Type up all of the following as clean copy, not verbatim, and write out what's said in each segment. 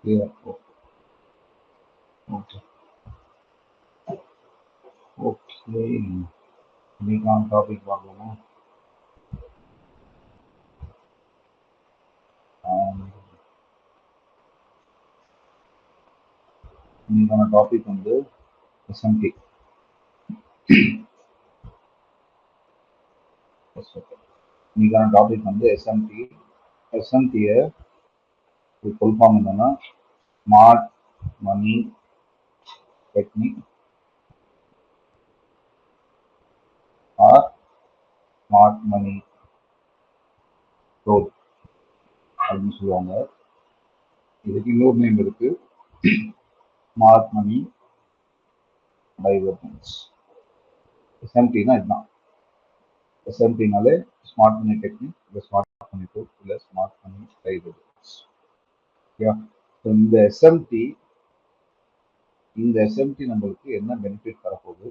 clear. Okay. Okay. இன்னைக்கான topic பார்க்கலாமா? ஆம், இன்னைக்கான டாபிக் வந்து எஸ்எம்டி. இன்னைக்கான டாபிக் வந்து எஸ்எம்டி. எஸ்எம்டியை ஃபுல் ஃபார்ம் என்னன்னா smart money technique or smart money role அப்படின்னு சொல்லுவாங்க. இதுக்கு இன்னொரு நேம் இருக்கு, ஸ்மார்ட் மணி டைவர்ஜன்ஸ். எஸ்எம்டினா இதுதான். எஸ்எம்டினாலே ஸ்மார்ட் மணி டெக்னிக், இல்லை ஸ்மார்ட் மணி ரோல், இல்லை ஸ்மார்ட் மணி டைவர்ஜன்ஸ். இந்த எஸ்எம்டி நம்மளுக்கு என்ன பெனிஃபிட் தரப்போகுது,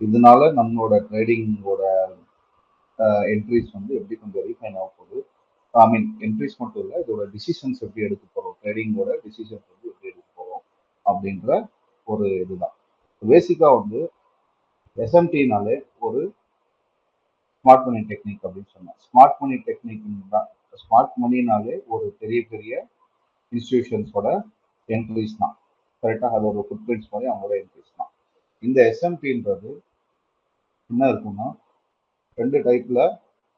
இதனால நம்மளோட ட்ரேடிங்கோட என்ட்ரிஸ் வந்து எப்படி கொஞ்சம் ரீஃபைன் ஆக போகுது. ஐ மீன் என்ட்ரிஸ் மட்டும் இல்லை, இதோட டிசிஷன்ஸ் எப்படி எடுக்க போகிறோம், ட்ரேடிங்கோட டிசிஷன்ஸ் வந்து எப்படி எடுக்க போகிறோம் அப்படின்ற ஒரு இதுதான். பேசிக்காக வந்து எஸ்எம்டினாலே ஒரு ஸ்மார்ட் மணி டெக்னிக் அப்படின்னு சொன்னேன். ஸ்மார்ட் மணி டெக்னிக் தான். ஸ்மார்ட் மணினாலே ஒரு பெரிய பெரிய இன்ஸ்டிடியூஷன்ஸோட என்ட்ரிஸ் தான். கரெக்டாக அதோட ஃபுட்பிரிண்ட்ஸ் மாதிரி அவங்களோட என்ட்ரிஸ் தான். இந்த எஸ்எம்டின்றது என்ன இருக்குன்னா ரெண்டு டைப்ல,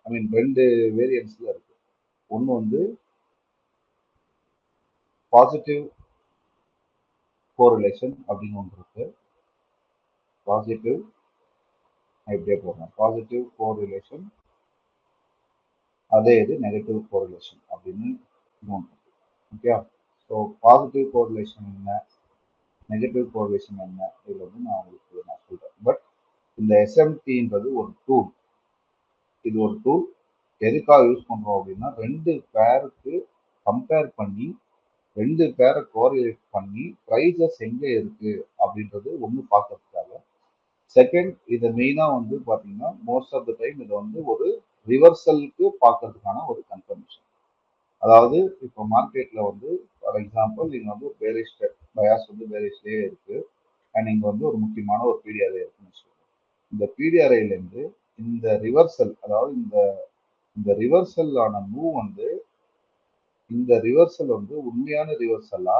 ஐ மீன் ரெண்டு வேரியன்ஸ்ல இருக்கு. ஒன்று வந்து பாசிட்டிவ் கோரிலேஷன் அப்படின்னு ஒன்று இருக்கு. பாசிட்டிவ் இப்படியே போடுறேன், பாசிட்டிவ் கோரிலேஷன். அதே இது நெகட்டிவ் கோரிலேஷன் அப்படின்னு ஒன்று இருக்கு. ஓகே. ஸோ பாசிட்டிவ் கோரிலேஷன் என்ன, நெகட்டிவ் கோரிலேஷன் என்ன, இது வந்து நான் சொல்றேன். பட் இந்த எஸ்எம்டின்றது ஒரு டூல். இது ஒரு டூல் எதுக்காக யூஸ் பண்றோம் அப்படின்னா ரெண்டு பேருக்கு கம்பேர் பண்ணி, ரெண்டு பேரை கோரிலேட் பண்ணி ப்ரைஸஸ் எங்க இருக்கு அப்படின்றது ஒன்று பார்க்கறதுக்காக. செகண்ட், இதை மெயினா வந்து பாத்தீங்கன்னா மோஸ்ட் ஆஃப் த டைம் இதை வந்து ஒரு ரிவர்சலுக்கு பார்க்கறதுக்கான ஒரு கன்ஃபர்மேஷன். அதாவது இப்போ மார்க்கெட்ல வந்து ஃபார் எக்ஸாம்பிள் நீங்க வந்து பேரிஷ் பயாஸ் வந்து பேரிஷ்லேயே இருக்கு, அண்ட் இங்க வந்து ஒரு முக்கியமான ஒரு பிடிஆர்ஐ இருக்குன்னு சொல்லுவோம். இந்த பிடிஆர்ஐல இருந்து இந்த ரிவர்சல், அதாவது இந்த இந்த ரிவர்சல் ஆன மூவ் வந்து, இந்த ரிவர்சல் வந்து உண்மையான ரிவர்சலா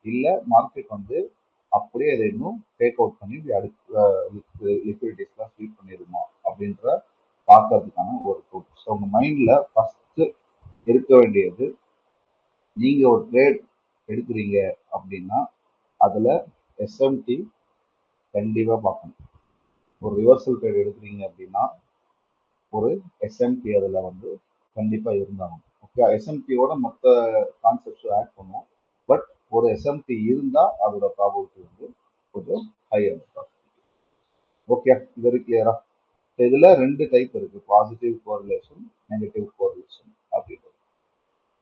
இல்ல மார்க்கெட் வந்து அப்படியே அதை இன்னும் டேக் அவுட் பண்ணி லிக்விடிட்டிஸ்லாம் ஸ்வீப் பண்ணிடுமா அப்படின்ற பார்க்கறதுக்கான ஒரு டூல். ஸோ உங்க மைண்ட்ல ஃபர்ஸ்ட் இருக்க வேண்டியது, நீங்க ஒரு ட்ரேட் எடுக்கிறீங்க அப்படின்னா அதுல எஸ்எம்டி கண்டிப்பா பார்க்கணும். ஒரு ரிவர்சல் ட்ரேட் எடுக்கிறீங்க அப்படின்னா ஒரு எஸ்எம்டி அதுல வந்து கண்டிப்பா இருந்தாங்க. ஓகே, எஸ்எம்டியோட மொத்த கான்செப்ட்ஸும் ஆட் பண்ணுவோம். பட் ஒரு எஸ்எம்டி இருந்தா அதோட ப்ராபபிலிட்டி வந்து கொஞ்சம் ஹையர். ஓகே, வெரி கிளியரா? இதுல ரெண்டு டைப் இருக்கு, பாசிட்டிவ் கோரிலேஷன், நெகட்டிவ் கோரிலேஷன் அப்படின்றது.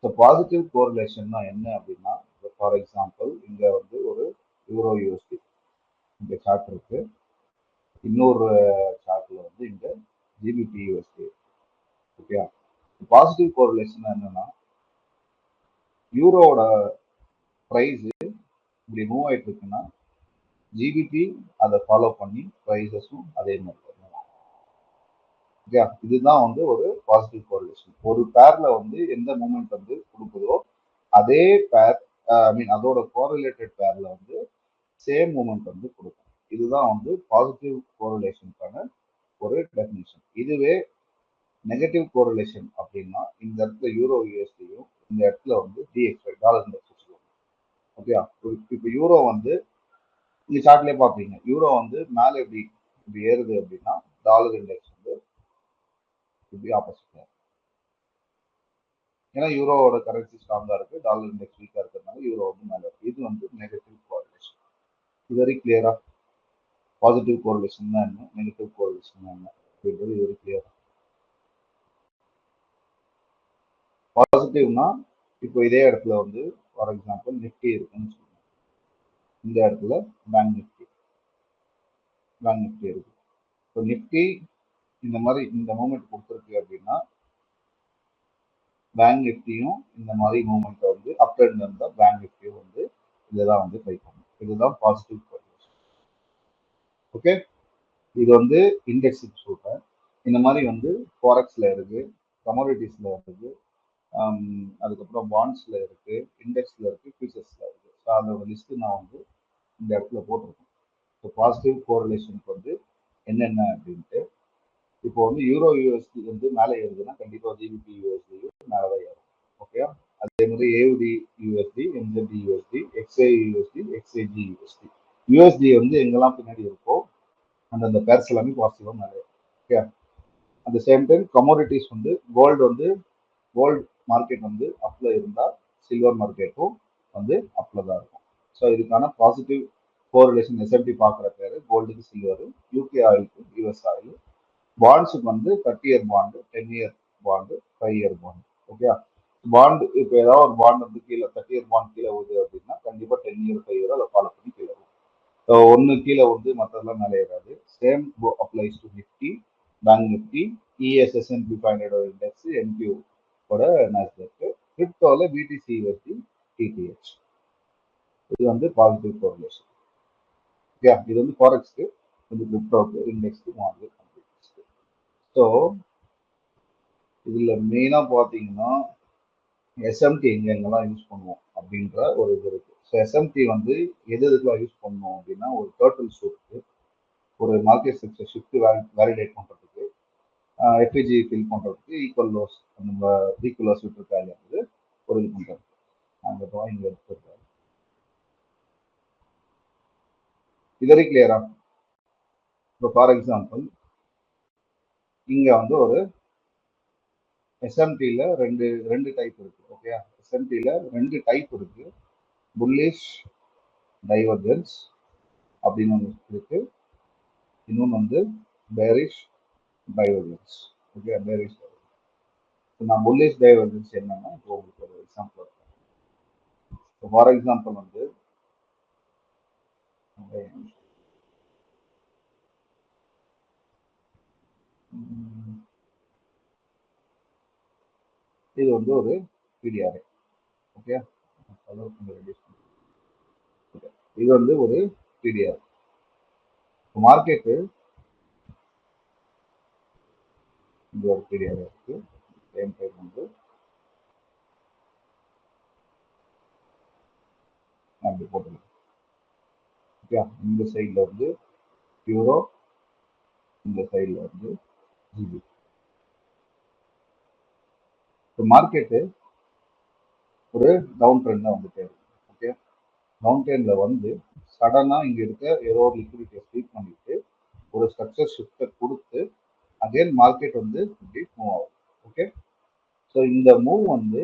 ஸோ பாசிட்டிவ் கோரிலேஷன்னா என்ன அப்படின்னா, ஃபார் எக்ஸாம்பிள் இங்க வந்து ஒரு யூரோ யூஎஸ்டி இந்த சார்ட் இருக்கு, இன்னொரு சார்ட்ல வந்து இங்க GBP USD. Okay, positive correlation என்னன்னா யூரோட ப்ரைஸ் இப்படி மூவ் ஆயிட்டு இருக்குன்னா ஜிபிபி அதை ஃபாலோ பண்ணி ப்ரைஸஸும் அதே மாதிரி வரும். ஓகே, இதுதான் வந்து ஒரு பாசிட்டிவ் கோரிலேஷன். ஒரு பேர்ல வந்து எந்த மூமெண்ட் வந்து கொடுக்குதோ அதே பேர், ஐ மீன் அதோட கோரிலேட்டட் பேர்ல வந்து சேம் மூமெண்ட் வந்து கொடுக்கும். இதுதான் வந்து பாசிட்டிவ் கோரிலேஷனுக்கான ஒரு டெஃபினிஷன். இதுவே நெகட்டிவ் கோரிலேஷன் அப்படின்னா இந்த இடத்துல யூரோ யூஎஸ்டியும் இந்த இடத்துல வந்து டிஎக்ஸ்ஐ டாலர் இண்டெக்ஸ் வச்சுக்கோங்க. ஓகே, இப்போ யூரோ வந்து நீங்க சார்ட்லயே பாப்பீங்க, யூரோ வந்து மேல எப்படி இப்படி ஏறுது அப்படின்னா டாலர் இண்டெக்ஸ் வந்து இப்படி ஆப்போசிட். ஏன்னா யூரோவோட கரன்சி ஸ்ட்ராங்கா இருக்கு, டாலர் இண்டெக்ஸ் வீக்கா இருக்கிறதுனால யூரோ வந்து மேல இருக்கு. இது வந்து நெகட்டிவ் கோரிலேஷன். இது வெரி கிளியரா? பாசிட்டிவ் கோரிலேஷன் தான் என்ன, நெகட்டிவ் கோரிலேஷன் தான் என்ன அப்படின்றது வெரி கிளியரா? பாசிட்டிவ்னா இப்போ இதே இடத்துல வந்து ஃபார் எக்ஸாம்பிள் நிஃப்டி இருக்குன்னு சொல்லுவோம். இந்த இடத்துல பேங்க் நிஃப்டி இருக்கு. இப்போ நிஃப்டி இந்த மாதிரி இந்த மூமெண்ட் கொடுத்துருக்கு அப்படின்னா பேங்க் நிஃப்டியும் இந்த மாதிரி மூவ்மெண்ட் வந்து அப் ட்ரெண்ட் இருந்தால் பேங்க் நிஃப்டியும் வந்து இதுதான் வந்து ட்ரை பண்ணும். இதுதான் பாசிட்டிவ் கோரிலேஷன். ஓகே, இது வந்து இண்டெக்ஸுக்கு சொல்றேன். இந்த மாதிரி வந்து ஃபாரெக்ஸ்ல இருக்கு, கமோடிட்டிஸ்ல இருக்கு, அதுக்கப்புறம் பாண்ட்ஸ்ல இருக்கு, இண்டெக்ஸ்ல இருக்கு, ஃபியூச்சர்ஸ்ல இருக்கு. ஸோ அதோட லிஸ்ட் நான் வந்து இந்த இடத்துல போட்டிருக்கேன். ஸோ பாசிட்டிவ் கோரிலேஷனுக்கு வந்து என்னென்ன அப்படின்ட்டு இப்போ வந்து யூரோ யூஎஸ்டி வந்து மேலே ஏறுதுன்னா கண்டிப்பாக ஜிபிபி யூஎஸ்டியும் மேலே தான் ஏறும். ஓகே, அதே மாதிரி AUD USD, NZD USD, XI USD, XIG USD. USD வந்து எங்கெல்லாம் பின்னாடி இருக்கோ அந்தந்த பேர்ஸ் எல்லாமே பாசிட்டிவாக மேலே. Okay, at the same time commodities வந்து கோல்டு மார்க்கெட் வந்து அப்ல இருந்தால் சில்வர் மார்க்கெட்டும் வந்து அப்ல தான் இருக்கும். ஸோ இதுக்கான பாசிட்டிவ் கோரிலேஷன் எஸ்எம்பி பார்க்குற பேர் கோல்டுக்கு சில்வர், யூகே ஆயிலுக்கு யூஎஸ் ஆயில், பாண்ட்ஸுக்கு வந்து 30 year bond, 10 year bond, 5 year bond. Okay, bond இப்போ ஏதாவது ஒரு பாண்ட் வந்து கீழே 30 இயர் பாண்ட் கீழே வருது அப்படின்னா கண்டிப்பாக 10 இயர் 5 இயர் அதை ஃபாலோ பண்ணி கீழே வரும். ஸோ ஒன்று கீழே வந்து மற்றதெல்லாம் மேலே ஏறாது. Same applies to Nifty, bank Nifty, ES SNP 500 index, NQ ஓட நாஸ்டாக், கிரிப்டோவில் பிடிசி யூஎஸ்டி, டிடிஹெச். இது வந்து பாசிட்டிவ் கோரிலேஷன். ஓகே, இது வந்து ஃபாரெக்ஸ்க்கு, இது கிரிப்டோக்கு, இண்டெக்ஸ்க்கு, மார்க்கெட் கம்ப்ளீட்ஸ்க்கு. ஸோ இதில் மெயினாக பார்த்தீங்கன்னா எஸ்எம்டி எங்கெங்கெல்லாம் யூஸ் பண்ணுவோம் அப்படின்ற ஒரு இது இருக்கு. ஸோ எஸ்எம்டி வந்து எது எதுக்கெல்லாம் யூஸ் பண்ணணும் அப்படின்னா ஒரு டோட்டல் ஷூட்டுக்கு, ஒரு மார்க்கெட் செக்டர் ஷிஃப்ட் வேலிடேட் பண்ணுறதுக்கு, எஃபிஜி ஃபில் பண்ணுறதுக்கு, ஈக்குவல் லோஸ் நம்ம ஈக்குவல் லோஸ் விட்டுருக்காங்க வந்து ஒரு இது பண்ணுறது. அந்த ட்ராயிங் எடுத்துருக்காரு. இது வரைக்கும் கிளியரா? இப்போ ஃபார் எக்ஸாம்பிள் இங்கே வந்து ஒரு எஸ்எம்டியில் ரெண்டு டைப் இருக்கு. ஓகே, எஸ்எம்டியில் ரெண்டு டைப் இருக்கு. புல்லிஷ் டைவர்ஜென்ஸ் அப்படின்னு ஒன்று இருக்கு, இன்னொன்று வந்து பேரிஷ் டைவர்ஜென்ஸ். ஓகே, பேரிஷ் நான் புல்லிஷ் டைவர்ஜென்ஸ் என்னன்னா இப்போ உங்களுக்கு ஒரு எக்ஸாம்பிள் இருக்கேன். ஃபார் எக்ஸாம்பிள் வந்து இது வந்து ஒரு பிடிஆர். ஓகே, இது வந்து ஒரு பிடிஆர். மார்க்கெட்டு இந்த ஒரு பிடிஆர் இருக்கு. சேம் டைம் வந்து அப்படி போட்டுருக்கேன். ஓகே, இந்த சைடில் வந்து யூரோ, இந்த சைடில் வந்து ஜிபி. மார்க்கெட்டு ஒரு டவுன் ட்ரெண்ட் தான் வந்துட்டே இருக்கு. ஓகே, டவுன் ட்ரெண்ட்ல வந்து சடனா இங்க இருக்க ஏதோ ஒரு லிக்விடிட்டியை ஸ்வீப் பண்ணிட்டு ஒரு ஸ்ட்ரக்சர் ஷிஃப்ட்டை கொடுத்து அகைன் மார்க்கெட் வந்து இப்படி மூவ் ஆகும். ஓகே, ஸோ இந்த மூவ் வந்து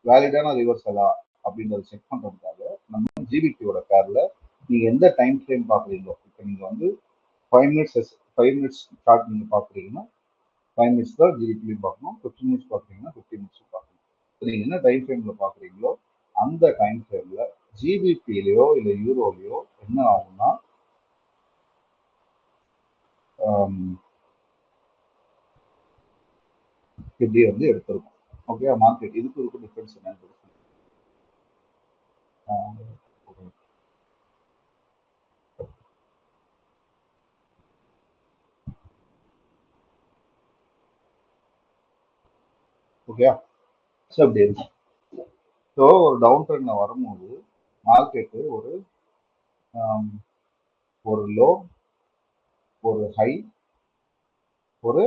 வேலிடான ரிவர்சலா அப்படின்றத செக் பண்றதுக்காக நம்ம ஜிபிடியோட பேர்ல நீங்க எந்த டைம் ஃப்ரேம் பாக்குறீங்களோ, இப்போ நீங்க வந்து 5 மினிட்ஸ் சார்ட் நீங்க பாக்குறீங்கன்னா 5 மினிட்ஸ் தான் ஜிபிடிலையும் பார்க்கணும், 15 மினிட்ஸ் பாக்குறீங்கன்னா 15 மினிட்ஸ் பார்க்கணும். நீங்க என்ன டைம் ஃப்ரேம்ல பாக்குறீங்களோ அந்த டைம் ஃப்ரேம்ல ஜிபிபிலயோ இல்ல யூரோலயோ என்ன ஆகும்னா இப்படி வந்து எடுத்திருக்கும். ஓகே, மார்க்கெட் இதுக்கு இருக்கும் டிஃபரன்ஸ் என்னன்னு ஓகே, ஸோ அப்படி இருக்கும். ஸோ ஒரு டவுன் ட்ரெண்ட்ல வரும்போது மார்க்கெட்டு ஒரு லோ, ஒரு ஹை, ஒரு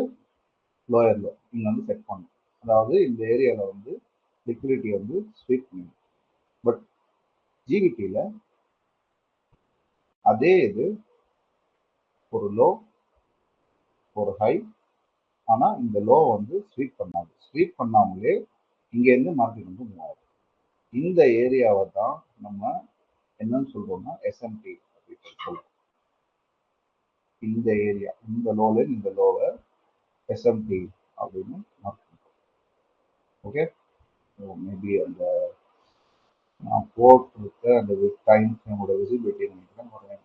லோயர் லோ நீங்க வந்து செட் பண்ணணும். அதாவது இந்த ஏரியால வந்து லிக்விடிட்டி வந்து ஸ்வீப் பண்ணணும். பட் ஜிபிடியில் அதே இது ஒரு லோ, ஒரு ஹை, ஆனா இந்த லோ வந்து ஸ்வீப் பண்ணாது. ஸ்வீப் பண்ணாமலே இங்க இருந்து மார்க்கெட் வந்து மூவ் ஆகும். இந்த ஏரியாவை தான் நம்ம என்னன்னு சொல்றோம்னா எஸ்எம்டி அப்படின்னு சொல்றோம். இந்த ஏரியா, இந்த லோல இந்த லோவை எஸ்எம்டி அப்படின்னு மார்க் பண்றோம். ஓகே, மேபி அந்த நான் போட்டிருக்க அந்த டைம் நம்மளோட விசிபிலிட்டி நினைக்கிறேன்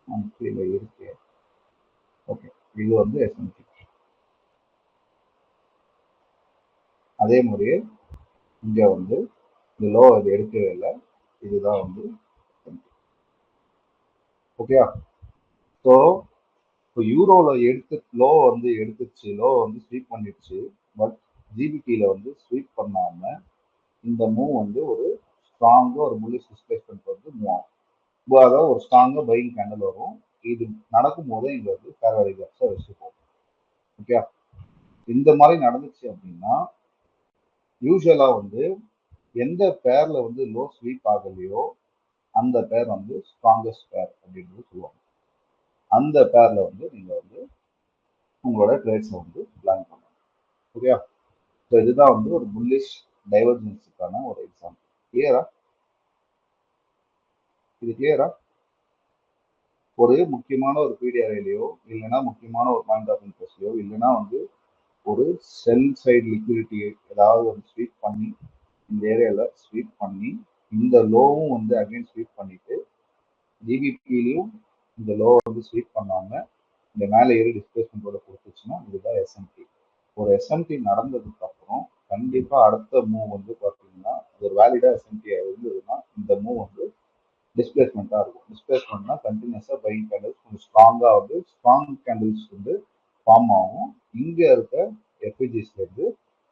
மந்த்லியில் இருக்கு. ஓகே, இது வந்து எஸ்எம்டி. அதே மாதிரியே இங்க வந்து இந்த லோ அது எடுக்கவே இல்லை. இதுதான் வந்து ஓகே. ஸோ இப்போ யூரோவில் லோ வந்து எடுத்துச்சு, லோ வந்து ஸ்வீப் பண்ணிடுச்சு. பட் ஜிபிடியில் வந்து ஸ்வீப் பண்ணாம இந்த மூவ் வந்து ஒரு ஸ்ட்ராங்காக ஒரு புல்லிஷ் டிஸ்பிளேஸ்மெண்ட் வந்து மூவ் ஆகும். அதாவது ஒரு ஸ்ட்ராங்காக பையிங் கேண்டல் வரும். இது நடக்கும் போதே இங்க வந்து ஃபேர் வேல்யூ கேப்ஸை வச்சு போகும். ஓகே, இந்த மாதிரி நடந்துச்சு அப்படின்னா யூஸ்வலா வந்து எந்த பேர்ல வந்து லோ ஸ்வீப் ஆகலையோ அந்த பேர் வந்து ஸ்ட்ராங்கஸ்ட் பேர் அப்படின்றது சொல்லுவாங்க. அந்த பேர்ல வந்து நீங்க வந்து உங்களோட ட்ரேட்ஸை வந்து பிளான் பண்ணணும். ஓகே, ஸோ இதுதான் வந்து ஒரு புல்லிஷ் டைவர்ஜென்ஸுக்கான ஒரு எக்ஸாம்பிள். கிளியரா? இது கிளியரா? ஒரு முக்கியமான ஒரு பிடிஆர்ஐலையோ இல்லைன்னா முக்கியமான ஒரு பாயிண்ட் ஆஃப் இன்ட்ரெஸ்ட்லையோ இல்லைன்னா வந்து ஒரு செல் சைடு லிக்விடிட்டி ஏதாவது ஒரு ஸ்வீப் பண்ணி இந்த ஏரியாவில் ஸ்வீப் பண்ணி இந்த லோவும் வந்து அகைன் ஸ்வீப் பண்ணிட்டு ஜிபிபிலையும் இந்த லோ வந்து ஸ்வீப் பண்ணாம இந்த மேலே ஏறி டிஸ்பிளேஸ்மெண்டோட கொடுத்துச்சுன்னா இதுதான் எஸ்எம்டி. ஒரு எஸ்எம்டி நடந்ததுக்கு அப்புறம் கண்டிப்பா அடுத்த மூவ் வந்து பார்த்தீங்கன்னா ஒரு வேலிடா எஸ்எம்டி இருந்ததுன்னா இந்த மூவ் வந்து டிஸ்பிளேஸ்மெண்ட்டாக இருக்கும். டிஸ்பிளேஸ்மெண்ட்னா கண்டினியூஸாக பையிங் கேண்டில்ஸ் கொஞ்சம் ஸ்ட்ராங்காக வந்து ஸ்ட்ராங் கேண்டில்ஸ் வந்து ஃபார்ம் ஆகும். இங்கே இருக்க எஃபிஜிஸ்லேருந்து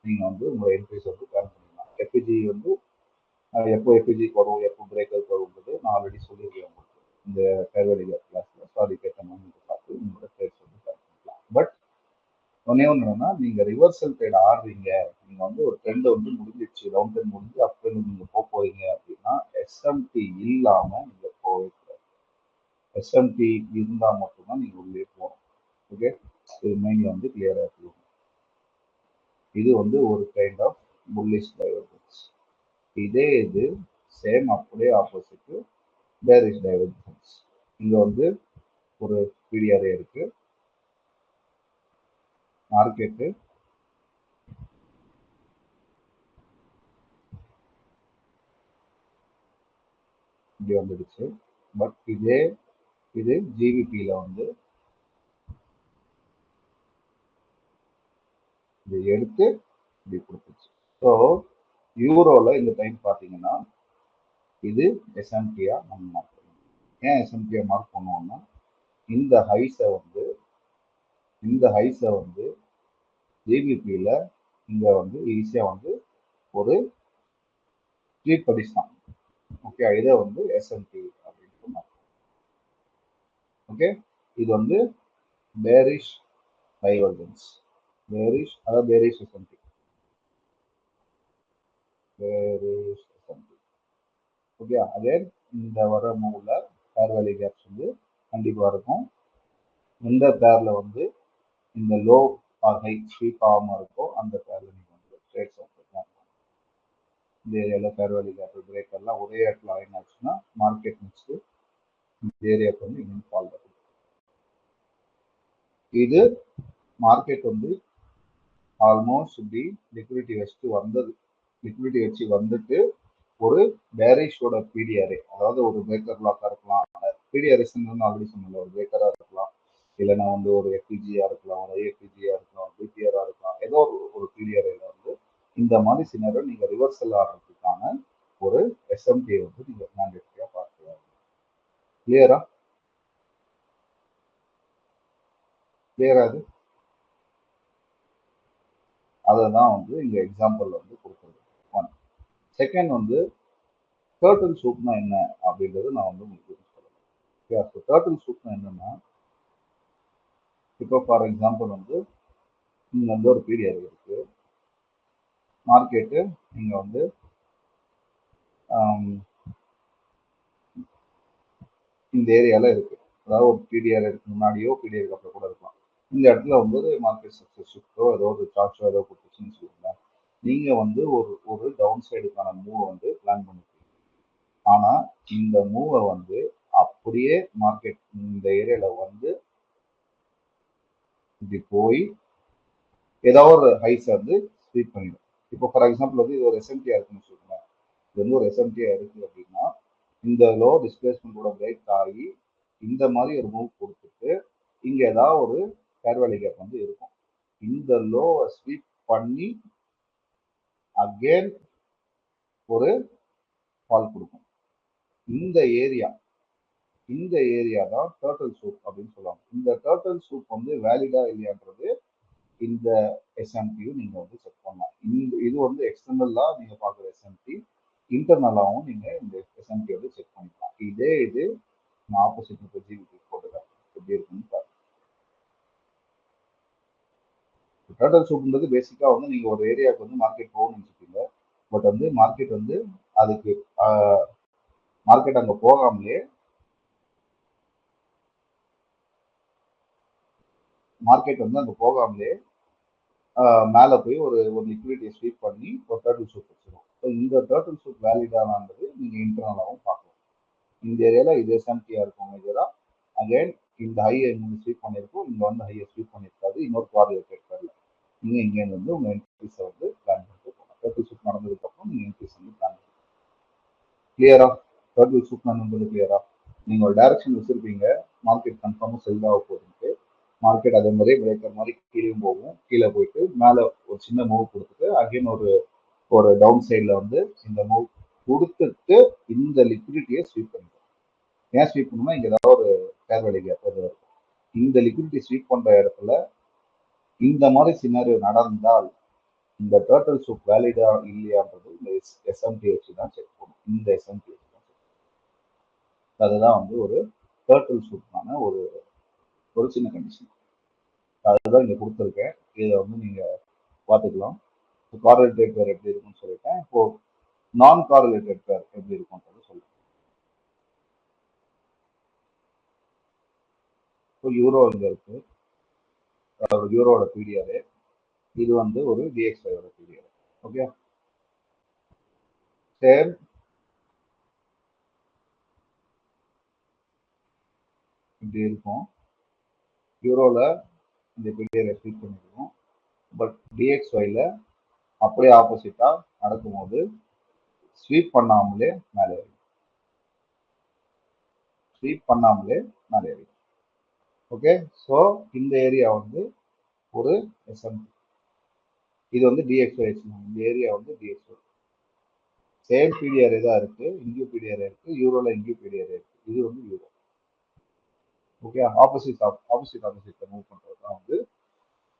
நீங்கள் வந்து உங்களோட என்ட்ரிஸ் வந்து பிளான் பண்ணிக்கலாம். எஃபிஜி வந்து எப்போ எஃபிஜி வரும், எப்போ பிரேக்கர் வரும்ன்றது நான் ஆல்ரெடி சொல்லியிருக்கேன் உங்களுக்கு இந்த ஃபேர்வேலியர் கிளாஸில். ஸோ அதுக்கேற்ற மாதிரி பார்த்து உங்களோட ட்ரேட்ஸ் வந்து பிளான் பண்ணிக்கலாம். பட் ஒன்னே ஒன்று என்னன்னா, நீங்கள் ரிவர்சல் ட்ரேட் ஆடுறீங்க, நீங்கள் வந்து ஒரு ட்ரெண்ட் வந்து முடிஞ்சிடுச்சு, ரவுண்ட் ட்ரெண்ட் முடிஞ்சு அப்போ நீங்கள் போறீங்க அப்படின்னா எஸ்எம்டி இல்லாமல் நீங்கள் போகவே கூடாது. எஸ்எம்டி இருந்தால் மட்டும்தான் நீங்கள் உள்ளே போகணும். ஓகே, இது மெயின்ல வந்து கிளியராக இருக்கும். இது வந்து ஒரு கைண்ட் ஆஃப் புல்லிஷ் டைவர்ஜென்ஸ். இதே இது சேம் அப்படியே ஆப்போசிட் பேரிஷ் டைவர்ஜென்ஸ். இங்க வந்து ஒரு பிடிஆர்ஏ இருக்கு, மார்க்கெட்டு இப்படி வந்துடுச்சு. பட் இது ஜிபிபியில வந்து இதை எடுத்து இப்படி கொடுத்துச்சு. ஸோ யூரோல இந்த டைம் பார்த்தீங்கன்னா இது எஸ்எம்டியா நம்ம மார்க் பண்ணுவோம். ஏன் எஸ்எம்டியா மார்க் பண்ணுவோம்னா இந்த ஹைஸை வந்து ஜிபிபியில இங்க வந்து ஈஸியா வந்து ஒரு ஸ்வீப் அடிச்சான். ஓகே, இதை வந்து எஸ்எம்டி அப்படின்னு மார்க். ஓகே, இது வந்து பேரிஷ் டைவர்ஜென்ஸ். பேரிஷ் அதாவது bearish SMT. Bearish SMT. Okay, அதே இந்த வர மூவ்ல ஃபேர் வேல்யூ கேப்ஸ் வந்து கண்டிப்பா இருக்கும். எந்த பேர்ல வந்து இந்த லோ ஆர் ஹை ஸ்வீப் ஆகாம இருக்கோ அந்த பேர்ல நீங்க வந்து ட்ரேட்ஸ் வந்து இந்த ஏரியால ஃபேர் வேல்யூ கேப் பிரேக் எல்லாம் ஒரே இடத்துல ஆயின் ஆச்சுன்னா மார்க்கெட் நெக்ஸ்ட் இந்த ஏரியாவுக்கு வந்து இன்னும் ஃபால் ஆகும். இது மார்க்கெட் வந்து ஆல்மோஸ்ட் இப்படி லிக்விடிட்டி வச்சு வந்துட்டு ஒரு பேரிஷோட பிடிஆர்ஏ, அதாவது ஒரு பிரேக்கர் பிளாக்கா இருக்கலாம். பிடிஆர்எஸ் ஆல்ரெடி சொன்னல, ஒரு பிரேக்கரா இருக்கலாம், இல்லைன்னா வந்து ஒரு எஃபிஜியா இருக்கலாம், ஒரு ஏஎஃபிஜியா இருக்கலாம், பிடிஆரா இருக்கலாம். ஏதோ ஒரு பிடிஆர்ஏல வந்து இந்த மாதிரி சின்னரை நீங்க ரிவர்சல் ஆடுறதுக்கான ஒரு எஸ்எம்டி வந்து நீங்க மேண்டேட்டரியா பார்க்கலாம். கிளியரா? அது அதை தான் வந்து இங்க எக்ஸாம்பிள் வந்து கொடுக்குறது. ஒன். செகண்ட் வந்து டர்ட்டில் சூப்னா என்ன அப்படின்றது நான் வந்து உங்களுக்கு சொல்லலாம். டர்ட்டில் சூப்னா என்னன்னா, இப்போ ஃபார் எக்ஸாம்பிள் வந்து இங்க வந்து ஒரு பீரியட் இருக்கு, மார்க்கெட்டு நீங்க வந்து இந்த ஏரியால இருக்கு, அதாவது ஒரு பிடிஆர் இருக்கு முன்னாடியோ பிடிஆர் அப்புறம் கூட இருக்கலாம். இந்த இடத்துல வந்து மார்க்கெட் சக்சஸ் ஷிஃப்டோ ஏதோ ஒரு சார்ட்ஸோ ஏதோ கொடுத்துச்சுன்னு வச்சுக்கோங்களேன். நீங்க வந்து ஒரு டவுன் சைடுக்கான மூவ் வந்து பிளான் பண்ணிருக்கீங்க. ஆனா இந்த மூவை வந்து அப்படியே மார்க்கெட் இந்த ஏரியால வந்து இப்படி போய் ஏதாவது ஒரு ஹைஸ் வந்து ஸ்வீப் பண்ணிடும். இப்போ ஃபார் எக்ஸாம்பிள் வந்து இது ஒரு எஸ்எம்டியா இருக்குன்னு வச்சுக்கோங்களேன். இது வந்து ஒரு எஸ்எம்டியா இருக்கு அப்படின்னா இந்த லோ டிஸ்பிளேஸ்மெண்டோட பிரேக் ஆகி இந்த மாதிரி ஒரு மூவ் கொடுத்துட்டு இங்க ஏதாவது ஒரு ஃபேர் வேல்யூ கேப் வந்து இருக்கும். இந்த லோவை ஸ்வீப் பண்ணி அகெயின் ஒரு ஃபால் கொடுக்கும். இந்த ஏரியா தான் டர்ட்டில் சூப் அப்படின்னு சொல்லுவாங்க. இந்த டர்ட்டில் சூப் வந்து வேலிடா இல்லையான்றது இந்த எஸ்எம்டியும் நீங்க வந்து செக் பண்ணலாம். இது வந்து எக்ஸ்டர்னலா நீங்க பார்க்குற எஸ்எம்டி, இன்டர்னலாகவும் நீங்க இந்த எஸ்எம்டி வந்து செக் பண்ணிக்கலாம். இது நான் ஆப்போசிட் ஜிபிபி போட்டுக்கிறேன், எப்படி இருக்குன்னு பாருங்க. டர்ட்டில் சூப்ன்றது பேசிக்கா வந்து நீங்க ஒரு ஏரியாவுக்கு வந்து மார்க்கெட் போகணும்னு நினைச்சிருக்கீங்க. பட் வந்து மார்க்கெட் வந்து அதுக்கு மார்க்கெட் அங்க போகாமலே மேல போய் ஒரு லிக்விடிட்டியை ஸ்வீப் பண்ணி ஒரு டர்ட்டில் சூப் வச்சிடும். ஸோ இந்த டர்ட்டில் சூப் வேலிடானது நீங்க இன்டர்னலாகவும் பார்க்கலாம். இந்த ஏரியால இது எஸ்எம்டியா இருக்கும் மேஜரா. அகைன் இந்த ஹையை இங்கே ஸ்வீப் பண்ணியிருக்கும், இங்க வந்து ஹையை ஸ்வீப் பண்ணியிருக்காது, இன்னொரு குவாரிலேட்டட் பேர்ல நீங்க இங்கே வந்து உங்க என்ட்ரிஸை வந்து பிளான் பண்ணிட்டு போகலாம். டர்ட்டில் சூப் நடந்ததுக்கு அப்புறம் நீங்க என்ட்ரிஸ் வந்து பிளான் பண்ணலாம். கிளியரா? டர்ட்டில் சூப் நடந்தது கிளியரா? நீங்க ஒரு டைரக்ஷன் வச்சிருப்பீங்க, மார்க்கெட் கன்ஃபார்மாக செல் ஆக போகுதுன்ட்டு. மார்க்கெட் அதே மாதிரி பிரேக்கர் மாதிரி கீழே போகும், கீழே போயிட்டு மேலே ஒரு சின்ன மூவ் கொடுத்துட்டு அகைன் ஒரு டவுன் சைடில் வந்து இந்த மூவ் கொடுத்துட்டு இந்த லிக்விடிட்டியை ஸ்வீப் பண்ணிடும். ஏன் ஸ்வீப் பண்ணணும்னா இங்கே ஏதாவது ஒரு ஃபேர் வேல்யூ கேப் இருக்கும். இந்த லிக்விடிட்டி ஸ்வீப் பண்ணுற இடத்துல இந்த மாதிரி சினாரியோ நடந்தால் இந்த டர்ட்டில் சூப் வேலிடா இல்லையான்றது இந்த எஸ்எம்டி வச்சு தான் செக் பண்ணும். இந்த எஸ்எம்டி வச்சு தான் செக் பண்ணும். அதுதான் வந்து ஒரு டர்ட்டில் சூப்பான ஒரு சின்ன கண்டிஷன். அதுதான் இங்கே கொடுத்துருக்கேன். இதை வந்து நீங்க பார்த்துக்கலாம். கார்ரலேட்டட் பேர் எப்படி இருக்குன்னு சொல்லிட்டேன். இப்போ நான் கார்ரலேட்டட் பேர் எப்படி இருக்கும்ன்றது சொல்றேன். இப்போ யூரோ இங்க இருக்கு, ஒரு யூரோட பிடிஆர். இது வந்து ஒரு டிஎக்ஸ்ஐயோட பிடிஆர். ஓகே, சேம் இப்படி இருக்கும். யூரோல இந்த பிடிஆரை ஸ்வீப் பண்ணிருக்கோம். பட் டிஎக்ஸ்ஒய்ல அப்படியே ஆப்போசிட்டா நடக்கும்போது ஸ்வீப் பண்ணாமலே மேலே ஏறிடும். ஓகே, ஸோ இந்த ஏரியா வந்து ஒரு எஸ்எம்டி. இது வந்து டிஎக்ஸ்ஒய். இந்த ஏரியா வந்து டிஎக்ஸ்ஒய். சேம் பிடிஆர் தான் இருக்கு, இங்கேயும் பிடிஆர் இருக்கு, யூரோல இங்கேயும் பிடிஆர் இருக்கு. இது வந்து யூரோ. ஓகே, ஆப்போசிட் மூவ் பண்றது தான் வந்து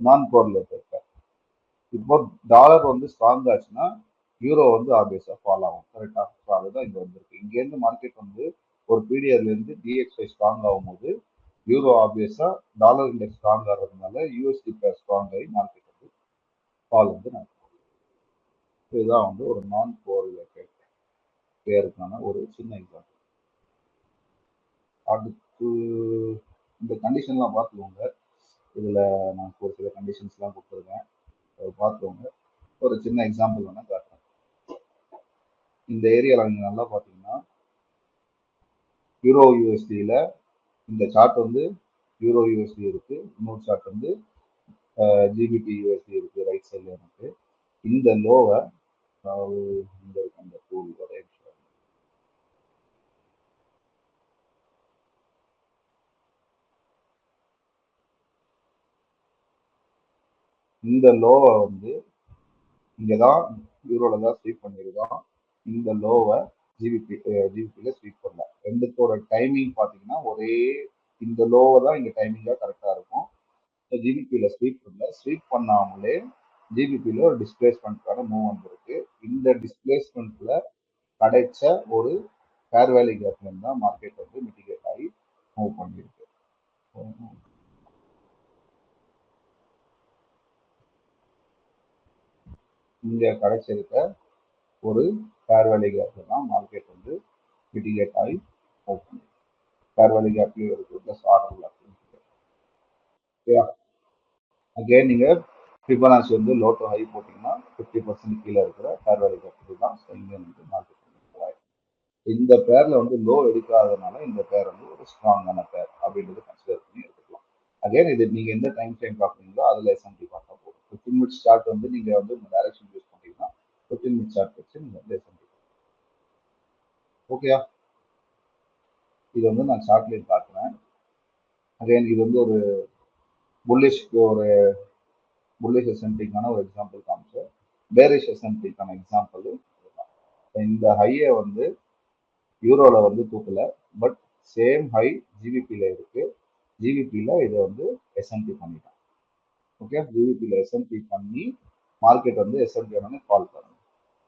நான் கோரிலேட்டட் பேர். இப்போ டாலர் வந்து ஸ்ட்ராங் ஆச்சுன்னா யூரோ வந்து ஆப்வியஸா ஃபால் ஆகும். கரெக்டா? ஸோ அதுதான் இங்க வந்திருக்கு. இங்கேருந்து மார்க்கெட் வந்து ஒரு பிடிஆர்ல இருந்து டிஎக்ஸ்ஐ ஸ்ட்ராங் ஆகும்போது யூரோ ஆப்வியஸா டாலர் இண்டெக்ஸ் ஸ்ட்ராங் ஆகிறதுனால யூஎஸ்டி பேர் ஸ்ட்ராங் ஆகி மார்க்கெட் வந்து ஃபால் வந்து நடக்கும். இதுதான் வந்து ஒரு நான் கோரிலேட்டட் பேருக்கான ஒரு சின்ன எக்ஸாம்பிள். அடுத்து இந்த கண்டிஷன்லாம் பார்த்துக்கோங்க. இதுல நான் ஒரு சில கண்டிஷன்ஸ்லாம் கொடுத்துருக்கேன், பார்த்துக்கோங்க. ஒரு சின்ன எக்ஸாம்பிள் வேணா காட்டுறேன். இந்த ஏரியாவில் நீங்கள் நல்லா பார்த்தீங்கன்னா யூரோ யூஎஸ்டியில் இந்த சார்ட் வந்து யூரோ யூஎஸ்டி இருக்கு, இன்னொரு சார்ட் வந்து ஜிபிபி யூஎஸ்டி இருக்கு ரைட் சைடில் எனக்கு. இந்த லோவை இந்த அந்த டூல் ஒரே இந்த லோவை வந்து இங்கே தான் யூரோவில் தான் ஸ்வீப் பண்ணியிருக்கோம். இந்த லோவை ஜிபிபியில் ஸ்வீப் பண்ணல. ரெண்டுத்தோட டைமிங் பார்த்தீங்கன்னா ஒரே, இந்த லோவை தான் இங்கே டைமிங்காக கரெக்டாக இருக்கும். ஜிபிபியில் ஸ்வீப் பண்ணல. ஸ்வீப் பண்ணாமலே ஜிபிபியில் ஒரு டிஸ்பிளேஸ்மெண்ட்கான மூவ் வந்திருக்கு. இந்த டிஸ்பிளேஸ்மெண்ட்ல கிடைச்ச ஒரு ஃபேர் வேல்யூ கேப்ல தான் மார்க்கெட் வந்து மிட்டிகேட் ஆகி மூவ் பண்ணியிருக்கு. இங்க கிடைச்சிருக்க ஒரு ஃபேர் வேல்யூ கேப்ல தான் மார்க்கெட் வந்து மிட்டிகேட் ஆகி மூவ் பண்ணிருக்கு. ஃபேர் வேல்யூ கேப்லயும் இருக்கு, பிளஸ் ஆர்டர் கேப்லயும் இருக்கு. அகைன் நீங்க ஃபிபனாச்சி வந்து லோ டு ஹை போட்டீங்கன்னா 50% கீழே இருக்கிற ஃபேர் வேல்யூ கேப் தான் இங்க வந்து மார்க்கெட். இந்த பேர்ல வந்து லோ எடுக்காதனால இந்த பேர் வந்து ஒரு ஸ்ட்ராங்கான பேர் அப்படின்றது கன்சிடர் பண்ணி எடுத்துக்கலாம். அகைன் இது நீங்க எந்த டைம் ஃப்ரேம் பார்க்குறீங்களோ அதுல எஸ்எம்டி பார்த்தா போதும். 15 மினிட்ஸ் சார்ட் வந்து நீங்க வந்து உங்க டைரக்ஷன் யூஸ் பண்ணீங்கன்னா 15 மினிட்ஸ் சார்ட் வச்சு நீங்க வந்து எஸ்எம்டி. ஓகேயா? இது வந்து நான் சார்ட்லேயே பார்க்குறேன். அகைன் இது வந்து ஒரு புல்லிஷ் எஸ்எம்டிக்கான ஒரு எக்ஸாம்பிள் காமிச்சேன். பேரிஷ் எஸ்என்பிக்கான எக்ஸாம்பிள். இந்த ஹையை வந்து யூரோல வந்து தூக்கல, பட் சேம் ஹை ஜிபிபியில் இருக்கு. ஜிபிபியில் இதை வந்து எஸ்என்பி பண்ணிட்டான். ஓகே, ஜிபிபியில் எஸ்என்பி பண்ணி மார்க்கெட் வந்து எஸ்என்பி ஃபால் பண்ணும்.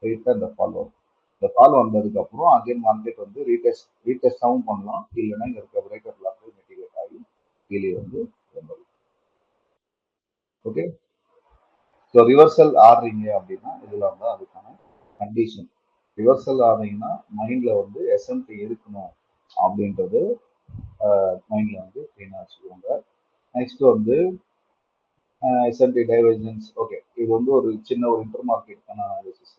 ரைட்டாக இந்த ஃபால் வரும். இந்த ஃபால் வந்ததுக்கு அப்புறம் அகைன் மார்க்கெட் வந்து ரீடெஸ்டாகவும் பண்ணலாம், இல்லைன்னா இங்கே இருக்க பிரேக்கர்ல போய் மெட்டீரியல் ஆகி கீழே வந்து வந்துடும். ஓகே, ஸோ ரிவர்சல் ஆடுறீங்க அப்படின்னா இதெல்லாம் தான் அதுக்கான கண்டிஷன். ரிவர்சல் ஆடுறீங்கன்னா மைண்ட்ல வந்து எஸ்என்பி இருக்கணும் அப்படின்றது மைண்ட்ல வந்து க்ளீனாக வச்சுக்கோங்க. நெக்ஸ்ட் வந்து எஸ்என்பி டைவர்ஜன்ஸ். ஓகே, இது வந்து ஒரு சின்ன ஒரு இன்டர் மார்க்கெட்டான அனாலிசிஸ்.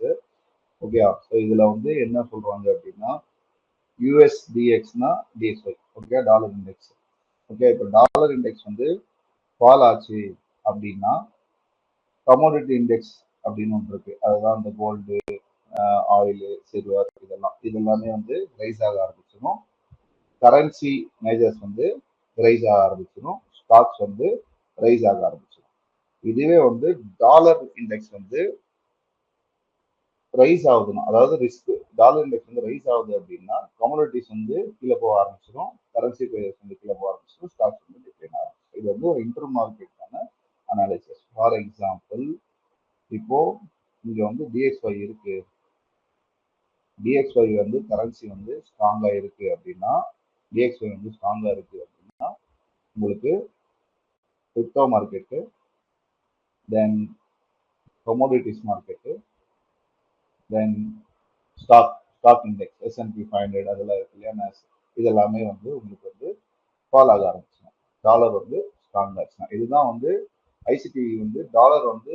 ஓகே, ஸோ இதுல வந்து என்ன சொல்றாங்க அப்படின்னா யூஎஸ்டிஎக்ஸ்னா DXY. Okay, dollar index. Okay, இப்போ டாலர் இண்டெக்ஸ் வந்து ஃபால் ஆச்சு அப்படின்னா கமோடிட்டி இண்டெக்ஸ் அப்படின்னு ஒன்று இருக்கு. அதுதான் இந்த கோல்டு, ஆயில், சில்வர், இதெல்லாமே வந்து ரைஸ் ஆக ஆரம்பிச்சிடும். கரன்சி மேஜர்ஸ் வந்து ரைஸ் ஆக ஆரம்பிச்சிடும். ஸ்டாக்ஸ் வந்து ரைஸ் ஆக ஆரம்பிச்சிடும். இதுவே வந்து டாலர் இண்டெக்ஸ் வந்து ரைஸ் ஆகுதுன்னா, அதாவது ரிஸ்க் டாலர் இண்டெக்ஸ் வந்து ரைஸ் ஆகுது அப்படின்னா கமோடிட்டிஸ் வந்து கீழே போக ஆரம்பிச்சிடும், கரன்சி பேர்ஸ் வந்து கீழே போக ஆரம்பிச்சிடும், ஸ்டாக்ஸ் வந்து டிக்ளைன் ஆகும். இது வந்து ஒரு இன்டர் மார்க்கெட்டான அனாலிசிஸ். ஃபார் எக்ஸாம்பிள், இப்போ இங்க வந்து டிஎக்ஸ்ஒய் இருக்கு, டிஎக்ஸ்ஒய் வந்து கரன்சி வந்து ஸ்ட்ராங்கா இருக்கு அப்படின்னா, டிஎக்ஸ்ஒய் வந்து ஸ்ட்ராங்கா இருக்கு அப்படின்னா உங்களுக்கு கிரிப்டோ மார்க்கெட்டு, தென் கமோடிட்டிஸ் மார்க்கெட்டு, தென் ஸ்டாக் இண்டெக்ஸ் எஸ்என்பி 500 அதெல்லாம் இருக்கு இல்லையா, இதெல்லாமே வந்து உங்களுக்கு வந்து ஃபால் ஆக ஆரம்பிச்சிடும். டாலர் வந்து ஸ்ட்ராங் ஆச்சுன்னா. இதுதான் வந்து ஐசிடி வந்து டாலர் வந்து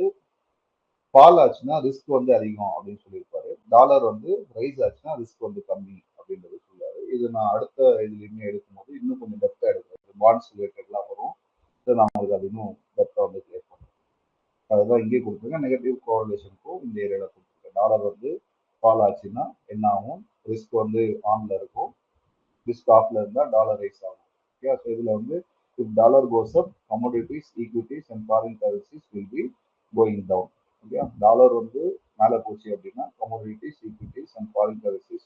ஃபால் ஆச்சுன்னா ரிஸ்க் வந்து அதிகம் அப்படின்னு சொல்லியிருப்பாரு. டாலர் வந்து ரைஸ் ஆச்சுன்னா ரிஸ்க் வந்து கம்மி அப்படின்றது சொல்லுவாரு. இது நான் அடுத்த இதுலையுமே எடுக்கும்போது இன்னும் கொஞ்சம் டெப்தா எடுக்கிறது, பாண்ட்ஸ் ரிலேட்டட்லாம் வரும். நான் உங்களுக்கு அது இன்னும் டெப்தா வந்து கிளியர் பண்ணுறேன். அதுதான் இங்கே கொடுத்துருக்கேன். நெகட்டிவ் கோரிலேஷனுக்கும் இந்த ஏரியாவில் கொடுத்துருக்கேன். டாலர் வந்து ஃபால் ஆச்சுன்னா என்ன ஆகும், ரிஸ்க் வந்து ஆன்ல இருக்கும், ரிஸ்க் ஆஃப்ல இருந்தால் டாலர் ரைஸ் ஆகும். ஓகே, ஸோ இதில் வந்து if dollar goes up, commodities, equities and foreign currencies will be going down. Okay, dollar வந்து மேலே போச்சு அப்படின்னா commodities, equities and foreign currencies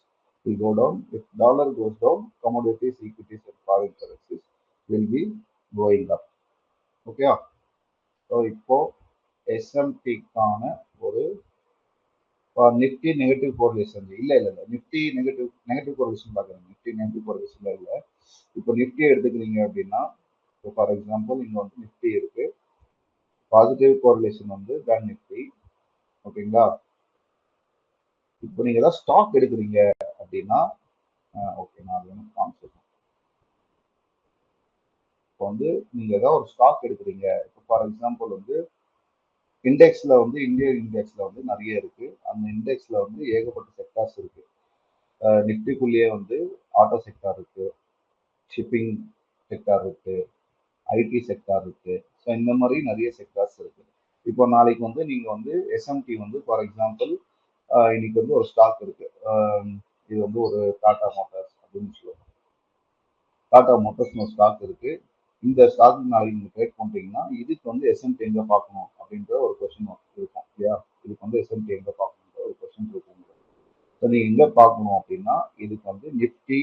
will go down. If dollar goes down, commodities, equities and foreign currencies will be going up. Okay, so இப்போ எஸ்எம்பிக்கான ஒரு Nifty negative correlation இல்லை Nifty negative correlation பார்க்குறேன். Nifty negative கோரிலேஷன்ல இல்லை. இப்போ Nifty எடுத்துக்கிறீங்க அப்படின்னா, இப்போ for example இங்கே வந்து நிஃப்டி இருக்கு, பாசிட்டிவ் கோரிலேஷன் வந்து பேங்க் நிஃப்டி. ஓகேங்களா, இப்போ நீங்க ஏதாவது ஸ்டாக் எடுக்கிறீங்க அப்படின்னா, ஓகே நான் அது வந்து காமிச்சிருக்கேன். இப்போ வந்து நீங்க ஏதாவது ஒரு ஸ்டாக் எடுக்கிறீங்க, இப்போ ஃபார் எக்ஸாம்பிள் வந்து இண்டெக்ஸ்ல வந்து இந்தியன் இண்டெக்ஸ்ல வந்து நிறைய இருக்கு. அந்த இண்டெக்ஸ்ல வந்து ஏகப்பட்ட செக்டார்ஸ் இருக்கு. நிஃப்டிக்குள்ளேயே வந்து ஆட்டோ செக்டார் இருக்கு, ஷிப்பிங் செக்டார் இருக்கு, ஐடி செக்டார் இருக்கு. ஸோ இந்த மாதிரி நிறைய செக்டார்ஸ் இருக்கு. இப்போ நாளைக்கு வந்து நீங்க வந்து எஸ்எம்டி வந்து ஃபார் எக்ஸாம்பிள் இன்னைக்கு வந்து ஒரு ஸ்டாக் இருக்கு. இது வந்து ஒரு டாடா மோட்டார்ஸ் அப்படின்னு சொல்லுவாங்க. டாடா மோட்டார்ஸ்னு ஒரு ஸ்டாக் இருக்கு. இந்த ஸ்டாக் நாளைக்கு நீங்க ட்ரேட் பண்றீங்கன்னா இதுக்கு வந்து எஸ்எம்டி எங்க பார்க்கணும் அப்படின்ற ஒரு கொஸ்டின் இருக்கும் இல்லையா. இதுக்கு வந்து எஸ்எம்டி எங்க பார்க்கணுன்ற ஒரு கொஸ்டின் இருக்கும். ஸோ நீங்க எங்க பார்க்கணும் அப்படின்னா இதுக்கு வந்து நிஃப்டி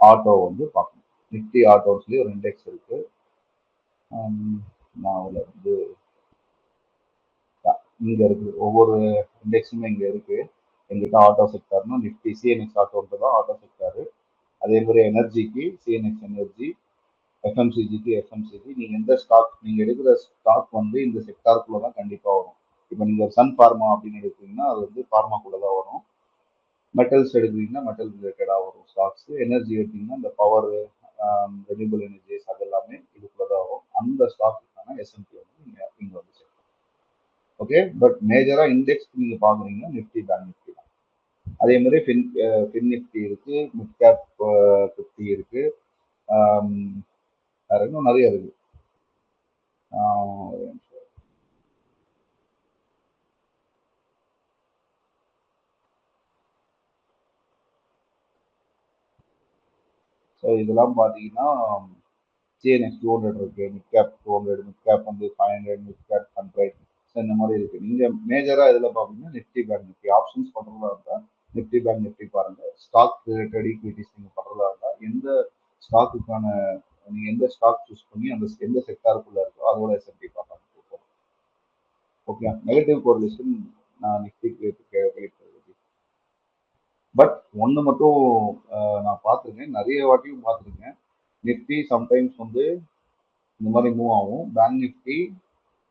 ஆட்டோ வந்து பார்க்கணும். நிஃப்டி ஆட்டோன்னு சொல்லி ஒரு இண்டெக்ஸ் இருக்கு. நான் அதில் வந்து இங்க இருக்கு, ஒவ்வொரு இண்டெக்ஸுமே இங்க இருக்கு. எங்கிட்ட ஆட்டோ செக்டார்னா நிஃப்டி சிஎன்எக்ஸ் ஆட்டோன்றது தான் ஆட்டோ செக்டாரு. அதே மாதிரி எனர்ஜிக்கு சிஎன்எக்ஸ் எனர்ஜி, எஃப்எம்சிஜிக்கு எஃப்எம்சிஜி. நீங்க எந்த ஸ்டாக் நீங்க எடுக்கிற ஸ்டாக் வந்து இந்த செக்டாருக்குள்ள தான் கண்டிப்பா வரும். இப்போ நீங்க சன் ஃபார்மா அப்படின்னு எடுத்தீங்கன்னா அது வந்து ஃபார்மாக்குள்ள தான் வரும். மெட்டல்ஸ் எடுக்கிறீங்கன்னா மெட்டல் ரிலேட்டடாக வரும் ஸ்டாக்ஸ். எனர்ஜி எடுத்தீங்கன்னா இந்த பவர், ரெனியூபிள் எனர்ஜிஸ் அது எல்லாமே இதுக்குள்ள தான் வரும். அந்த ஸ்டாக்குக்கான எஸ்எம்பி வந்து நீங்க இங்க வந்து சேர்க்கணும். ஓகே, பட் மேஜரா இண்டெக்ஸ் நீங்க பாக்குறீங்கன்னா நிஃப்டி பேங்க் நிஃப்டி தான். அதே மாதிரி ஃபின் நிஃப்டி இருக்கு, மிட் கேப் 50 இருக்கு, வேற இன்னும் நிறைய இருக்கு. ஸோ இதெல்லாம் பார்த்தீங்கன்னா சிஎன்எக்ஸ் 200 இருக்கு, மிட் கேப் 200, மிட் கேப் வந்து 500, மிட் கேப் 100. ஸோ இந்த மாதிரி இருக்கு. நீங்க மேஜரா எதுல பாப்பீங்கன்னா நிஃப்டி பேங்க் நிஃப்டி ஆப்ஷன்ஸ் பண்றதா இருந்தா நிஃப்டி பேங்க் நிஃப்டி பாருங்க. ஸ்டாக் ரிலேட்டட் ஈக்விட்டிஸ் நீங்க பண்றதா இருந்தா எந்த ஸ்டாக்குக்கான நீங்க எந்த ஸ்டாக் சூஸ் பண்ணி அந்த எந்த செக்டாருக்குள்ள இருக்கோ அதோட எஸ்எம்பி பார்க்கலாம். ஓகே, நெகட்டிவ் கோரிலேஷன் நான் நிஃப்டிக்கு கேள்விப்படுறது. பட் ஒன்று மட்டும் நான் பார்த்துருக்கேன், நிறைய வாட்டியும் பார்த்துருக்கேன். நிஃப்டி சம்டைம்ஸ் வந்து இந்த மாதிரி மூவ் ஆகும். பேங்க் நிஃப்டி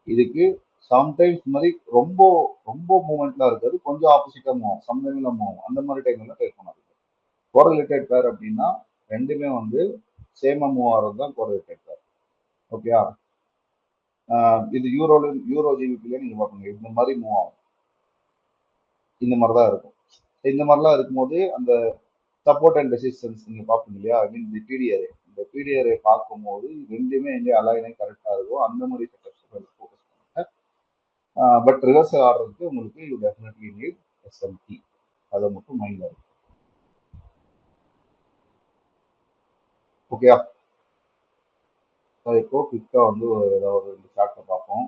இதுக்கு சம்டைம்ஸ் மாதிரி ரொம்ப ரொம்ப மூவ்மெண்ட்லாம் இருக்காது, கொஞ்சம் ஆப்போசிட்டா மூவ் ஆகும், சம்டைம்ல மூவ் ஆகும். அந்த மாதிரி டைம்ல ட்ரேட் பண்ணாது. கோரிலேட்டட் பேர் அப்படின்னா ரெண்டுமே வந்து சேமா மூவ் ஆகிறது தான் கோரிலேட்டட் பேர். ஓகேயா, இது யூரோ ஜிபிபில நீங்க பார்ப்பீங்க இந்த மாதிரி மூவ் ஆகும், இந்த மாதிரி தான் இருக்கும். இந்த மாதிரிலாம் இருக்கும்போது அந்த சப்போர்ட் அண்ட் ரெசிஸ்டன்ஸ் நீங்க பார்ப்பீங்க இல்லையா, ஐ மீன் இந்த பிடிஆரை பார்க்கும்போது ரெண்டுமே எங்கே அலைனே கரெக்டாக இருக்கும், அந்த மாதிரி செட்டப்ஸ் ஃபோக்கஸ் பண்ணுங்க. பட் ரிவர்ஸ் ஆடுறதுக்கு உங்களுக்கு யூ டெஃபினெட்லி நீட் எஸ்எம்பி, அதை மட்டும் மைண்ட்ல இருக்கு. ஓகேயா, இப்போ குவிக்கா வந்து ஏதாவது ஒரு 2 சார்ட்டை பார்ப்போம்.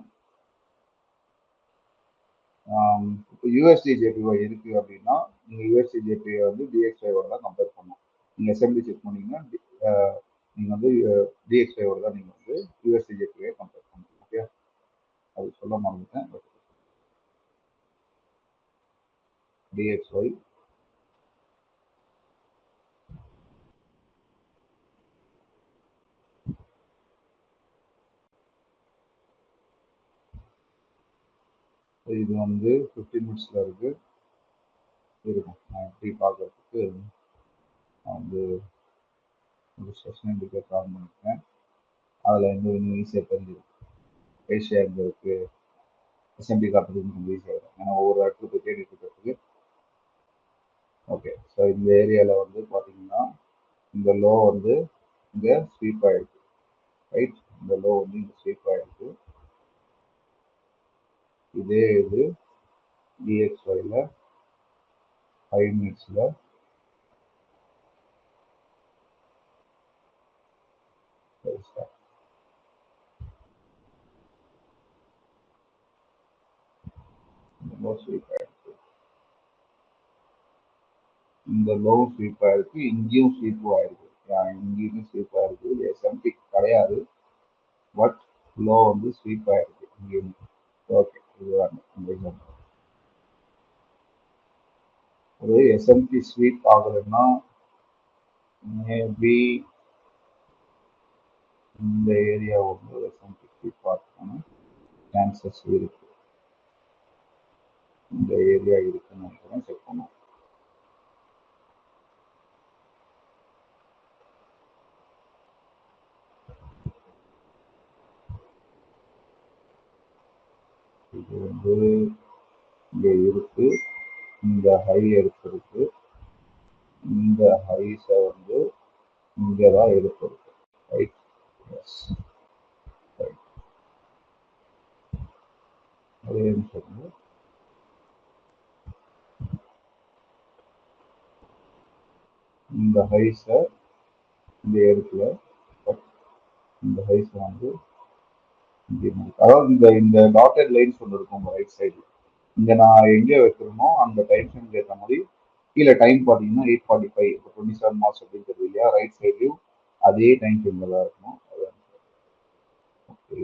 இப்போ யூஎஸ்டி ஜேபிஒய் இருக்கு அப்படின்னா நீங்க யூஎஸ்டி ஜேபிஐ வந்து டிஎக்ஸ்ஐயோட தான் கம்பேர் பண்ணணும். நீங்க எஸ்எம்பி செக் பண்ணீங்கன்னா நீங்க வந்து டிஎக்ஸ்ஐயோட தான் நீங்க வந்து யூஎஸ்டி ஜேபிஐ கம்பேர் பண்ணணும். ஓகே, அது சொல்ல மறந்துட்டேன். டிஎக்ஸ்ஒய் இது வந்து 15 மினிட்ஸ்ல இருக்கு இருக்கும். நான் எப்படி பார்க்கறதுக்கு நான் வந்து ஒரு செஷன் இண்டிகேட்டர் ஆன் பண்ணிருக்கேன். அதில் வந்து இன்னும் ஈஸியாக தெரிஞ்சிருக்கு, ஏஷியா எங்கே இருக்கு, எஸ்எம்பி காட்டுறதுக்கு கொஞ்சம் ஈஸியாக இருக்கும், ஏன்னா ஒவ்வொரு இடத்துல போய் தேடிட்டு இருக்கிறதுக்கு. ஓகே, ஸோ இந்த ஏரியாவில் வந்து பார்த்தீங்கன்னா இந்த லோ வந்து இங்கே ஸ்வீப் ஆயிருக்கு, ரைட். இந்த லோ வந்து இங்கே ஸ்வீப் ஆயிருக்கு. இதே இது டிஎக்ஸ்ஒய்ல 5 மினிட்ஸ்ல லோ ஸ்வீப் ஆயிருக்கு, இந்த லோ ஸ்வீப் ஆயிருக்கு, இங்கேயும் ஸ்வீப் ஆயிருக்கு, இங்கேயும் ஸ்வீப் ஆயிருக்கு. இது எஸ்எம்பி கிடையாது, பட் லோ வந்து ஸ்வீப் ஆயிருக்கு இங்கேயும். ஓகே, இதுதான் ஒரு எஸ்எம்பி ஸ்வீப் ஆகுதுன்னா மேபி இந்த ஏரியா வந்து எஸ்எம்பி ஸ்வீப் ஆகணும் சான்சஸ் இருக்கு. இந்த ஏரியா இருக்குன்னு நினைக்கிறேன், செக் பண்ணுவோம். இது வந்து இங்க இருக்கு, இந்த ஹை எடுத்திருக்கு, இந்த ஹைஸை வந்து இங்கே தான் எடுத்திருக்கு, ரைட். S, right. அதே நிமிஷம் இந்த ஹைஸை இந்த இடத்துல, இந்த ஹைஸை வந்து அதாவது இந்த இந்த டாட்டட் லைன்ஸ் ஒன்று இருக்கும் ரைட் சைடு, இங்க நான் எங்கே வைக்கிறோமோ அந்த டைம் ஃப்ரேம் ஏற்ற மாதிரி கீழே டைம் பார்த்தீங்கன்னா 8:45 இப்போ 27 மார்ச் அப்படிங்கிறது இல்லையா, ரைட் சைட்லையும் அதே டைம் ஃப்ரேம்ல தான் இருக்கணும்.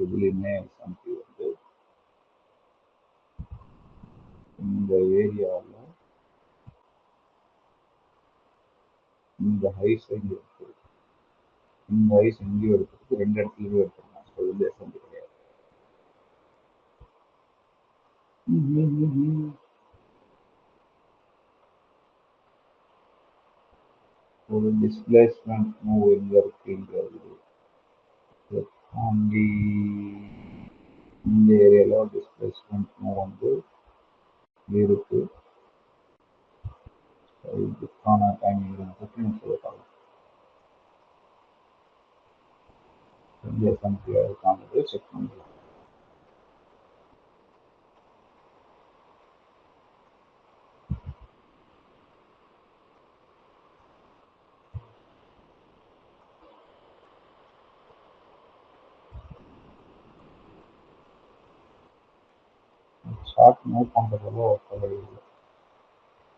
இதுலையுமே சம்தி வந்து இந்த ஏரியாவில் இந்த ஹைஸ் எங்கே இருக்குது, இந்த ஹைஸ் எங்கேயும் எடுக்கிறதுக்கு 2 இடத்துலையும் எடுத்துருக்கோம். ஸோ வந்து எஸ்எம்பி கிடையாது. ஒரு டிஸ்பிளேஸ்மெண்ட் மூவ் எங்க இருக்குங்கிறது தாண்டி இந்த ஏரியாவில் டிஸ்பிளேஸ்மெண்ட் மூவ் வந்து இருக்கு. இதுக்கான டைமிங் பற்றி சொல்லலாம். எஸ்எம்பி இருக்கானது செக் பண்ணலாம். சார்ட் மூவ் பண்ணுறதுல ஒரு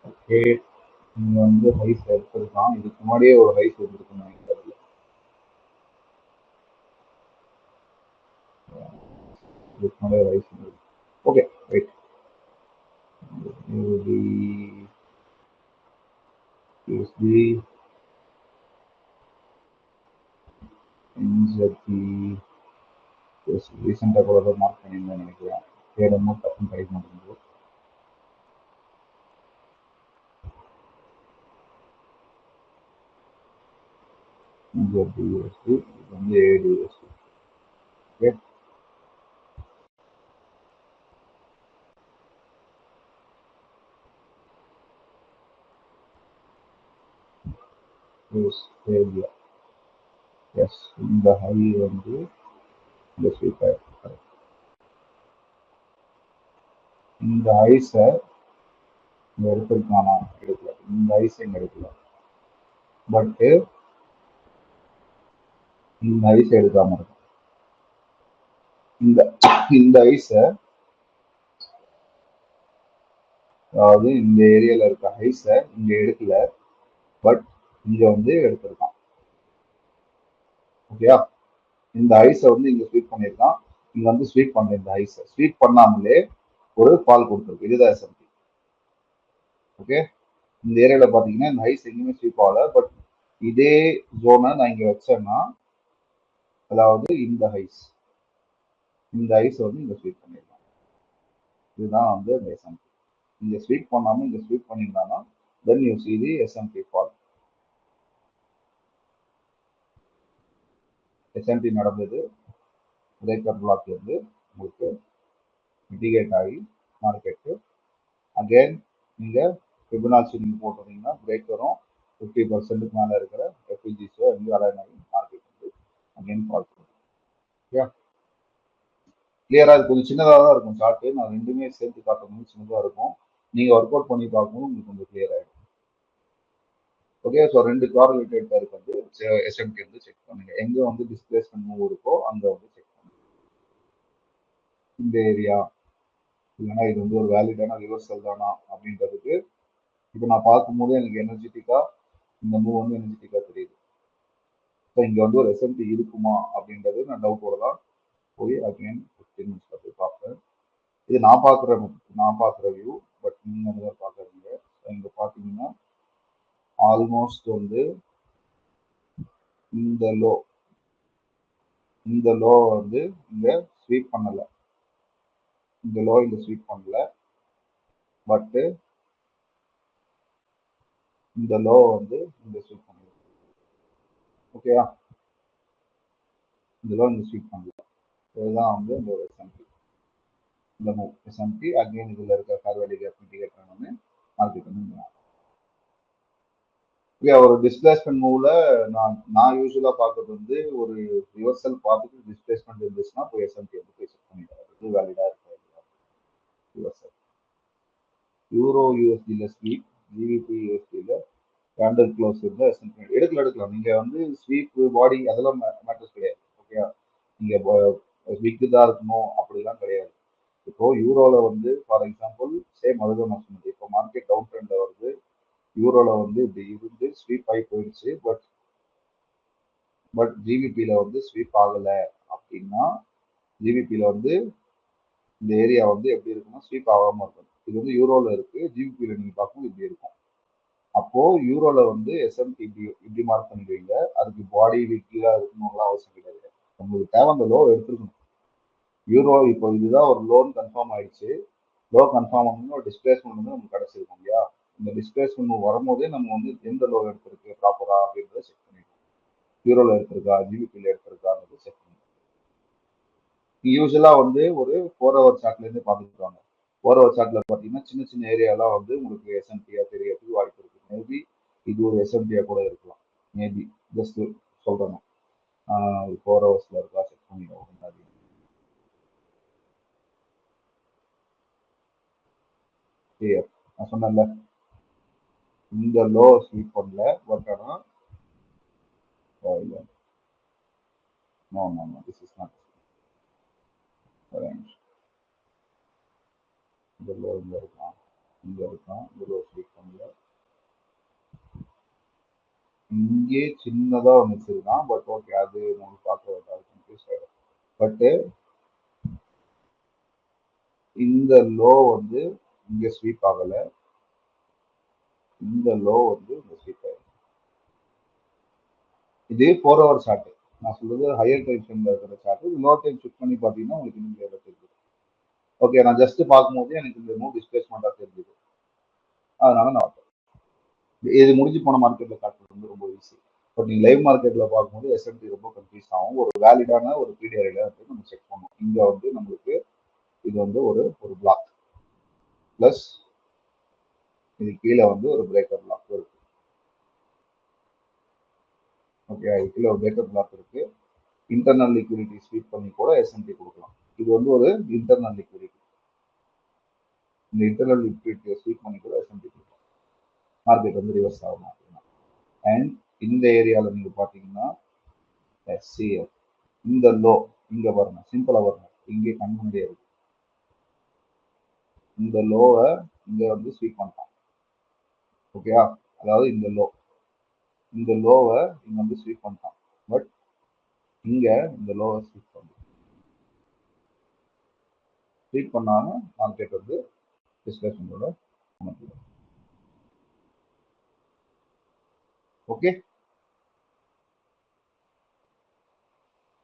ஓகே. இங்கே வந்து ஹைஸ் எடுத்துருக்கான். இதுக்கு முன்னாடியே ஒரு ஹைஸ் எடுத்துருக்கணும் நினைக்கிறதுல. இதுக்கு முன்னாடியே ஒரு ஹைஸ் எடுத்துருக்கு. Okay right. USD NZD ரீசெண்டாக கூட தான் மார்க் பண்ணியிருந்தேன் நினைக்கிறேன். தேடமும் டக்குன்னு கிடைக்க மாட்டேங்குது. NZD USD இது வந்து AUD USD. ஓகே. ஆஸ்திரேலியா எஸ். இந்த ஹை வந்து இந்த ஸ்வீப் ஆயிருக்கு. இந்த ஐஸை இங்கே எடுத்திருக்கானா எடுக்கல. இந்த ஐஸ் இங்கே எடுக்கல. பட்டு இந்த ஐஸை எடுக்காம இருக்கும். இந்த இந்த ஐஸை அதாவது இந்த ஏரியால இருக்க ஐஸை இங்க எடுக்கல. பட் இங்க வந்து எடுத்திருக்கான். ஓகேயா? இந்த ஐஸை வந்து இங்க ஸ்வீப் பண்ணியிருக்கான். இங்க வந்து ஸ்வீப் பண்ண இந்த ஐஸை ஸ்வீப் பண்ணாமலே ஒரு பால் கொடுத்துருக்கு. இதுதான் எஸ்எம்பி. ஓகே. இந்த ஏரியால பாத்தீங்கன்னா இந்த ஐஸ் எங்கேயுமே ஸ்வீப் ஆகல. பட் இதே ஜோனை நான் இங்க வச்சேன்னா அதாவது இந்த ஐஸ் வந்து இங்க ஸ்வீப் பண்ணிருக்கான். இதுதான் வந்து அந்த எஸ்எம்பி. இங்க ஸ்வீப் பண்ணாம இங்க ஸ்வீப் பண்ணியிருந்தானா then you see the SMP fall. SMP நடந்தது. பிரேக்கர் பிளாக்ல இருந்து உங்களுக்கு மிட்டிகேட் ஆகி மார்க்கெட்டு அகைன் நீங்க ஃபிபனாச்சி நீங்க போட்டுறீங்கன்னா பிரேக்கரும் 50% மேல இருக்கிற எஃபிஜிஸோ எங்க அலைன் ஆகி மார்க்கெட் வந்து அகைன் ஃபால் பண்ணும். ஓகே. கிளியரா இது கொஞ்சம் சின்னதாக தான் இருக்கும் சார்ட்டு. நான் ரெண்டுமே சேர்த்து காட்டணும். சின்னதாக இருக்கும். நீங்க ஒர்க் அவுட் பண்ணி பார்க்கணும். உங்களுக்கு கொஞ்சம் கிளியர் ஆயிடும். ஓகே. ஸோ 2 கார்ரிலேட்டட் பேருக்கு வந்து எஸ்எம்பி வந்து செக் பண்ணுங்க. எங்க வந்து டிஸ்பிளேஸ்மெண்ட் மூவ் இருக்கோ அங்க வந்து செக் பண்ணுங்க. இந்த ஏரியா இல்லைன்னா இது வந்து ஒரு வேலிடான ரிவர்சல் தானா அப்படின்றதுக்கு இப்போ நான் பார்க்கும்போது எனக்கு எனர்ஜெட்டிக்கா இந்த மூவ் வந்து எனர்ஜெட்டிக்கா தெரியுது. ஸோ இங்க வந்து ஒரு எஸ்எம்பி இருக்குமா அப்படின்றது நான் டவுட்டோட தான் போய் அகைன் 15 மினிட்ஸ்ல போய் பார்ப்பேன். இது நான் பார்க்குற வியூ. பட் நீங்க அந்த மாதிரி பார்க்குறீங்க. இங்க பார்த்தீங்கன்னா ஆல்மோஸ்ட் வந்து இந்த லோ வந்து இங்க ஸ்வீப் பண்ணல. இந்த லோ இங்க ஸ்வீப் பண்ணல. பட் இந்த லோ வந்து இங்க ஸ்வீப் பண்ணல. ஓகேயா? இந்த லோ இங்க ஸ்வீப் பண்ணல. இதுதான் வந்து இந்த ஒரு எஸ்எம்பி. இந்த மூவ் எஸ்எம்பி அகைன் இதுல இருக்க ஃபேர்வேல்யூ கேப் இண்டிகேட்டர் வந்து மார்க்கெட் வந்து ஒரு டிஸ்பிளேஸ்மெண்ட் மூவ்ல நான் யூஸ்வலா பார்க்கறது வந்து ஒரு ரிவர்சல் பார்த்துட்டு டிஸ்பிளேஸ்மெண்ட் இருந்துச்சுன்னா போய் எஸ்எம்பி வந்து போய் செக் பண்ணிடுறாரு. இது வேலிடா இருக்கு ரிவர்சல். யூரோ யூஎஸ்டியில் ஸ்வீப், ஜிபிபி யூஎஸ்டியில் கேண்டல் க்ளோஸ் இருந்தால் எஸ்எம்பி எடுக்கலாம். நீங்க வந்து ஸ்வீப் பாடி அதெல்லாம் மேட்டர்ஸ் கிடையாது. ஓகே. நீங்க விக்கு தான் இருக்கணும் அப்படிலாம் கிடையாது. இப்போ யூரோல வந்து ஃபார் எக்ஸாம்பிள் சேம் அதுதான் நான் சொன்னது. இப்போ மார்க்கெட் டவுன் ட்ரெண்ட்ல வருது. யூரோல வந்து இப்படி இருந்து ஸ்வீப் ஆகி போயிடுச்சு. பட் ஜிபிபியில வந்து ஸ்வீப் ஆகல அப்படின்னா ஜிபிபியில வந்து இந்த ஏரியா வந்து எப்படி இருக்குன்னா ஸ்வீப் ஆகாம இருக்கும். இது வந்து யூரோல இருக்கு. ஜிபிபியில நீங்க பார்க்கும்போது இப்படி இருக்கும். அப்போ யூரோல வந்து எஸ்எம்பி இப்படி மார்க் பண்ணிடுவீங்க. அதுக்கு பாடி வீக்லியா இருக்கணும்லாம் அவசியம் கிடையாது. உங்களுக்கு தேவை அந்த லோ எடுத்துருக்கணும். யூரோ இப்போ இதுதான் ஒரு லோன் கன்ஃபார்ம் ஆயிடுச்சு. லோ கன்ஃபார்ம் ஆகணும் ஒரு டிஸ்பிளேஸ்மெண்ட் வந்து நமக்கு கிடைச்சிருக்கும் இல்லையா? இந்த டிஸ்பிளேஸ்மெண்ட் வரும்போதே நம்ம வந்து எந்த லோ எடுத்திருக்கு ப்ராப்பரா அப்படின்றத செக் பண்ணிடுவோம். யூரோல எடுத்திருக்கா ஜிபிபியில் எடுத்திருக்கான்றது செக் பண்ணுவோம். யூஸ்வலா வந்து ஒரு 4 ஹவர் சார்ட்ல இருந்து பார்த்துருக்காங்க. 4 ஹவர் சார்ட்ல பார்த்தீங்கன்னா சின்ன சின்ன ஏரியாலாம் வந்து உங்களுக்கு எஸ்எம்பியா தெரியறதுக்கு வாய்ப்பு இருக்கு. மேபி இது ஒரு எஸ்எம்பியா கூட இருக்கலாம். மேபி ஜஸ்ட் சொல்றேன். 4 ஹவர்ஸ்ல இருக்கா செக் பண்ணிடுவோம். நான் சொன்னேன்ல இந்த லோ ஸ்வீப் பண்ணல. பட் ஆனால் நோ திஸ் இஸ் நாட் இங்க இருக்கான், ஒரு ஸ்வீப் பண்ணல. இங்கே சின்னதா ஒன்று வச்சிருக்கான். பட் ஓகே, அது நம்ம பார்க்க வேண்டாம், கன்ஃபியூஸ் ஆயிடும். பட்டு இந்த லோ வந்து இங்க ஸ்வீப் ஆகல, இந்த லோ வந்து இங்க ஸ்வீப் ஆயிடும். இதே 4 ஹவர் சார்ட். நான் சொல்றது ஹையர் டைம் ஃப்ரேம்ல இருக்கிற சார்ட். லோ டைம் செக் பண்ணி பார்த்தீங்கன்னா உங்களுக்கு இன்னும் கிளியரா தெரியும். ஓகே, நான் ஜஸ்ட் பார்க்கும்போது எனக்கு இந்த மூவ் டிஸ்பிளேஸ்மெண்டா தெரிஞ்சுது. அதனால நான் இது முடிஞ்சு போன மார்க்கெட்ல காட்டுறது வந்து ரொம்ப ஈஸி. பட் நீங்க லைவ் மார்க்கெட்ல பார்க்கும்போது எஸ்என்டி ரொம்ப கன்ஃபியூஸ் ஆகும். ஒரு வேலிடான ஒரு பீடியரில் வந்து நம்ம செக் பண்ணோம். இங்க வந்து நம்மளுக்கு இது வந்து ஒரு ஒரு பிளாக் பிளஸ் இது கீழே வந்து ஒரு பிரேக்கர் பிளாக் இருக்கு. ஓகே, இது கீழே ஒரு பிரேக்கர் பிளாக் இருக்கு. இன்டர்னல் லிக்விடிட்டி ஸ்வீப் பண்ணி கூட எஸ்என்டி கொடுக்கலாம். இது வந்து ஒரு இன்டர்னல் லிக்விடிட்டி. இந்த இன்டர்னல் லிக்விடிட்டியை ஸ்வீப் பண்ணி கூட எஸ்என்டி கொடுக்கலாம். மார்க்கெட் வந்து ரிவர்ஸ் ஆகும். அண்ட் இந்த ஏரியாவில் நீங்க பாத்தீங்கன்னா எஸ்சிஎஃப் இந்த லோ இங்க பாருங்க, சிம்பிளா பாருங்க, இங்கே கண் முன்னாடியே இருக்கு. இந்த லோவை இங்க வந்து ஸ்வீப் பண்ணலாம். ஓகேயா, அதாவது இந்த லோவை இங்க வந்து ஸ்வீப் பண்ணலாம். பட் இங்க இந்த லோவை ஸ்வீப் பண்ணாம மார்க்கெட் வந்து டிஸ்கஷனோட ஓகே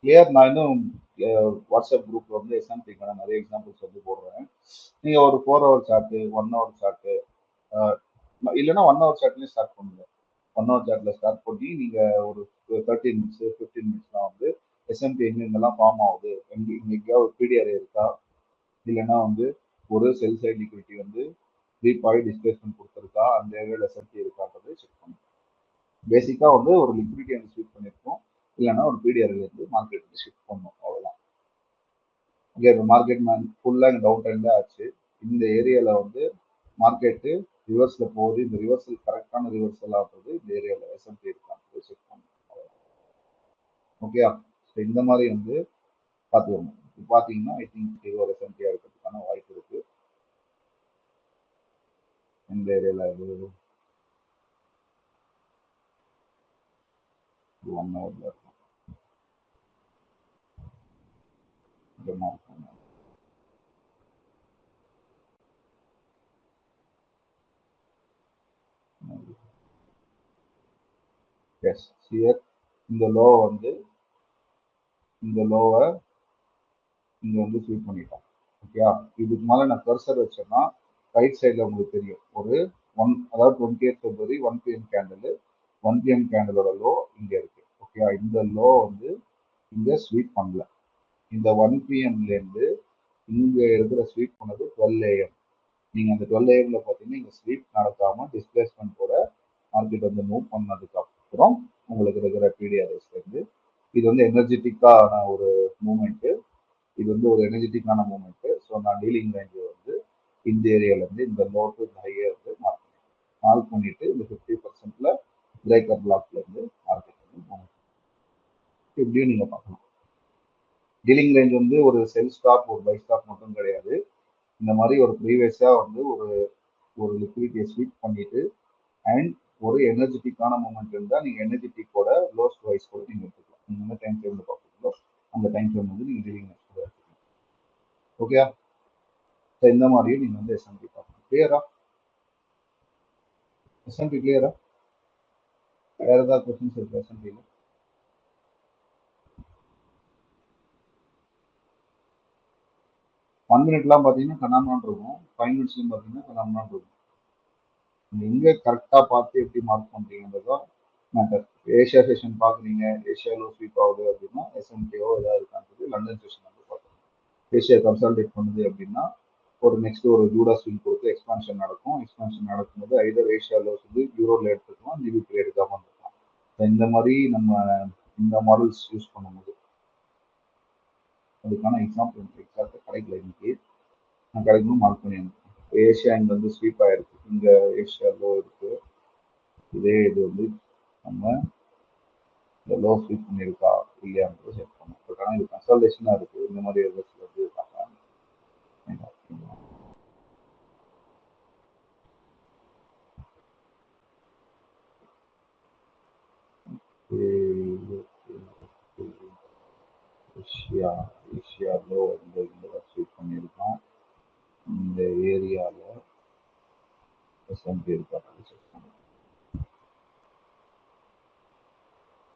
கிளியர். நான் இன்னும் வாட்ஸ்அப் குரூப்ல வந்து எக்ஸாம்பிளுக்கான நிறைய எக்ஸாம்பிள்ஸ் வந்து போடுறேன். நீங்க ஒரு 4 ஹவர் சார்ட், 1 ஹவர் சார்ட், இல்லைன்னா 1 ஹவர் சார்ட்லயும் ஸ்டார்ட் பண்ணுங்க. 1 ஹவர் சார்ட்ல ஸ்டார்ட் பண்ணி நீங்க ஒரு 13 மினிட்ஸ் 15 மினிட்ஸ்லாம் வந்து எஸ்எம்பி எங்கெங்கெல்லாம் ஃபார்ம் ஆகுது, எங்கேயாவது ஒரு பிடிஆர் இருக்கா, இல்லைன்னா வந்து ஒரு செல் சைட் லிக்விடிட்டி வந்து டீப் ஆகி டிஸ்பிளேஸ்மெண்ட் கொடுத்துருக்கா, அந்த ஏரியாவில் எஸ்எம்பி இருக்கான்றதை செக் பண்ணுங்க. பேசிக்கா வந்து ஒரு லிக்விடிட்டி வந்து ஷிஃப்ட் பண்ணிருக்கோம், இல்லைன்னா ஒரு பிடிஆர்ல இருந்து மார்க்கெட் வந்து ஷிஃப்ட் பண்ணும், அவ்வளவுதான். இங்கே மார்க்கெட் ஃபுல்லா டவுன் ட்ரெண்ட் ஆச்சு. இந்த ஏரியால வந்து மார்க்கெட்டு ரிவர்ஸ்ல போகுது. இந்த ரிவர்சல் கரெக்டான ரிவர்சல் ஆகுது. இந்த ஏரியால எஸ்எம்பி இருக்கான்னு செக் பண்ணும். ஓகேயா, இந்த மாதிரி வந்து பார்த்துக்கணும். இப்போ பார்த்தீங்கன்னா ஐ திங்க் இது ஒரு எஸ்எம்பியா இருக்கிறதுக்கான வாய்ப்பு இருக்கு. இந்த ஏரியால இது 1 ஹவர்ல இருக்கும். எஸ் ஹியர் இந்த லோ வந்து இந்த லோவை இங்க வந்து ஸ்வீப் பண்ணிட்டோம். ஓகேயா, இதுக்கு மேல நான் கர்சர் வச்சேன்னா ரைட் சைட்ல உங்களுக்கு தெரியும் ஒரு அதாவது 28 February 1 PM கேண்டில், 1 PM கேண்டிலோட லோ இங்க இருக்கு. ஓகேயா, இந்த லோ வந்து இங்க ஸ்வீப் பண்ணல. இந்த 1 PMல இருந்து இங்க இருக்கிற ஸ்வீப் பண்ணது 12 AM. நீங்க அந்த 12 AM பாத்தீங்கன்னா இங்க ஸ்வீப் நடக்காம டிஸ்பிளேஸ்மெண்ட் கூட மார்க்கெட் வந்து மூவ் பண்ணதுக்கு அப்புறம் உங்களுக்கு இருக்கிற பிடிஆர்எஸ்ல இருந்து இது வந்து எனர்ஜெட்டிக்கான ஒரு மூமெண்ட். இது வந்து ஒரு எனர்ஜெட்டிக்கான மூமெண்ட். ஸோ நான் டீலிங் ரேஞ்ச் வந்து இந்த ஏரியால இருந்து இந்த லோ டு ஹையர் வந்து மார்க் பண்ணிட்டு இந்த 50%ல பிரேக்கர் பிளாக்ல இருந்து மார்க்கெட் வந்து இப்படியும் நீங்க பார்க்கலாம். டீலிங் ரேஞ்ச் வந்து ஒரு செல் ஸ்டாப் ஒரு பை ஸ்டாப் மட்டும் கிடையாது. இந்த மாதிரி ஒரு ப்ரீவியஸா வந்து ஒரு ஒரு லிக்விடிட்டியை ஸ்வீப் பண்ணிட்டு அண்ட் ஒரு எனர்ஜெட்டிக்கான மூமெண்ட் இருந்தால் நீங்க எனர்ஜெட்டிக்கோட லோஸ் வைஸ் கூட நீங்க எடுத்துக்கலாம். நீங்க என்ன டைம் ஃப்ரேம்ல பார்க்குறீங்களோ அந்த டைம் ஃப்ரேம் வந்து நீங்க டீலிங் ரேஞ்ச் கூட எடுத்துக்கலாம். ஓகேயா, இந்த மாதிரியும் நீங்க வந்து எஸ்எம்பி பார்க்கணும். கிளியரா? எஸ்எம்பி கிளியரா? வேற ஏதாவது கொஸ்டின்ஸ் இருக்கு எஸ்எம்பியில்? 1 மினிட்லாம் பார்த்தீங்கன்னா கண்ணாமண்ணான்னு இருக்கும். 5 மினிட்ஸ்லையும் பார்த்தீங்கன்னா கண்ணாமண்ணான்னு இருக்கும். நீங்க எங்க கரெக்டாக பார்த்து எப்படி மார்க் பண்ணுறீங்கன்றதோ மேட்டர். ஏஷியா செஷன் பார்க்குறீங்க, ஏஷியாவில் ஸ்வீப் ஆகுது அப்படின்னா எஸ்எம்பிஓ ஏதாவது இருக்கான்றது லண்டன் செஷன் வந்து பார்க்கணும். ஏஷியா கன்சால்டேட் பண்ணுது அப்படின்னா ஒரு நெக்ஸ்ட் ஒரு ஜூடா ஸ்விங் கொடுத்து எக்ஸ்பான்ஷன் நடக்கும். எக்ஸ்பான்ஷன் நடக்கும்போது ஐதர் ஏஷியாவில் வந்து யூரோல எடுத்துக்கலாம், ஜிபிபி எடுக்காம இருக்கலாம். இந்த மாதிரி நம்ம இந்த மாடல்ஸ் யூஸ் பண்ணும்போது அதுக்கான எக்ஸாம்பிள் எக்ஸாக்டாக கிடைக்கல இன்னைக்கு. நான் கிடைக்கணும் மார்க் பண்ணி அனுப்புறேன். ஏஷியா இங்க வந்து ஸ்வீப் ஆயிருக்கு, இங்க ஏஷியா லோ இருக்கு. இதே இது வந்து நம்ம இந்த லோ ஸ்வீப் பண்ணியிருக்கா இல்லையான்றது செக் பண்ணணும். பட் ஆனால் இது கன்சல்டேஷனாக இருக்கு. இந்த மாதிரி வந்து பார்க்கலாம். ஏஷியா ஏஷியாவில் இந்த ஸ்வீப் பண்ணியிருக்கோம். இந்த ஏரியாவில் எஸ்எம்பி இருக்காங்க.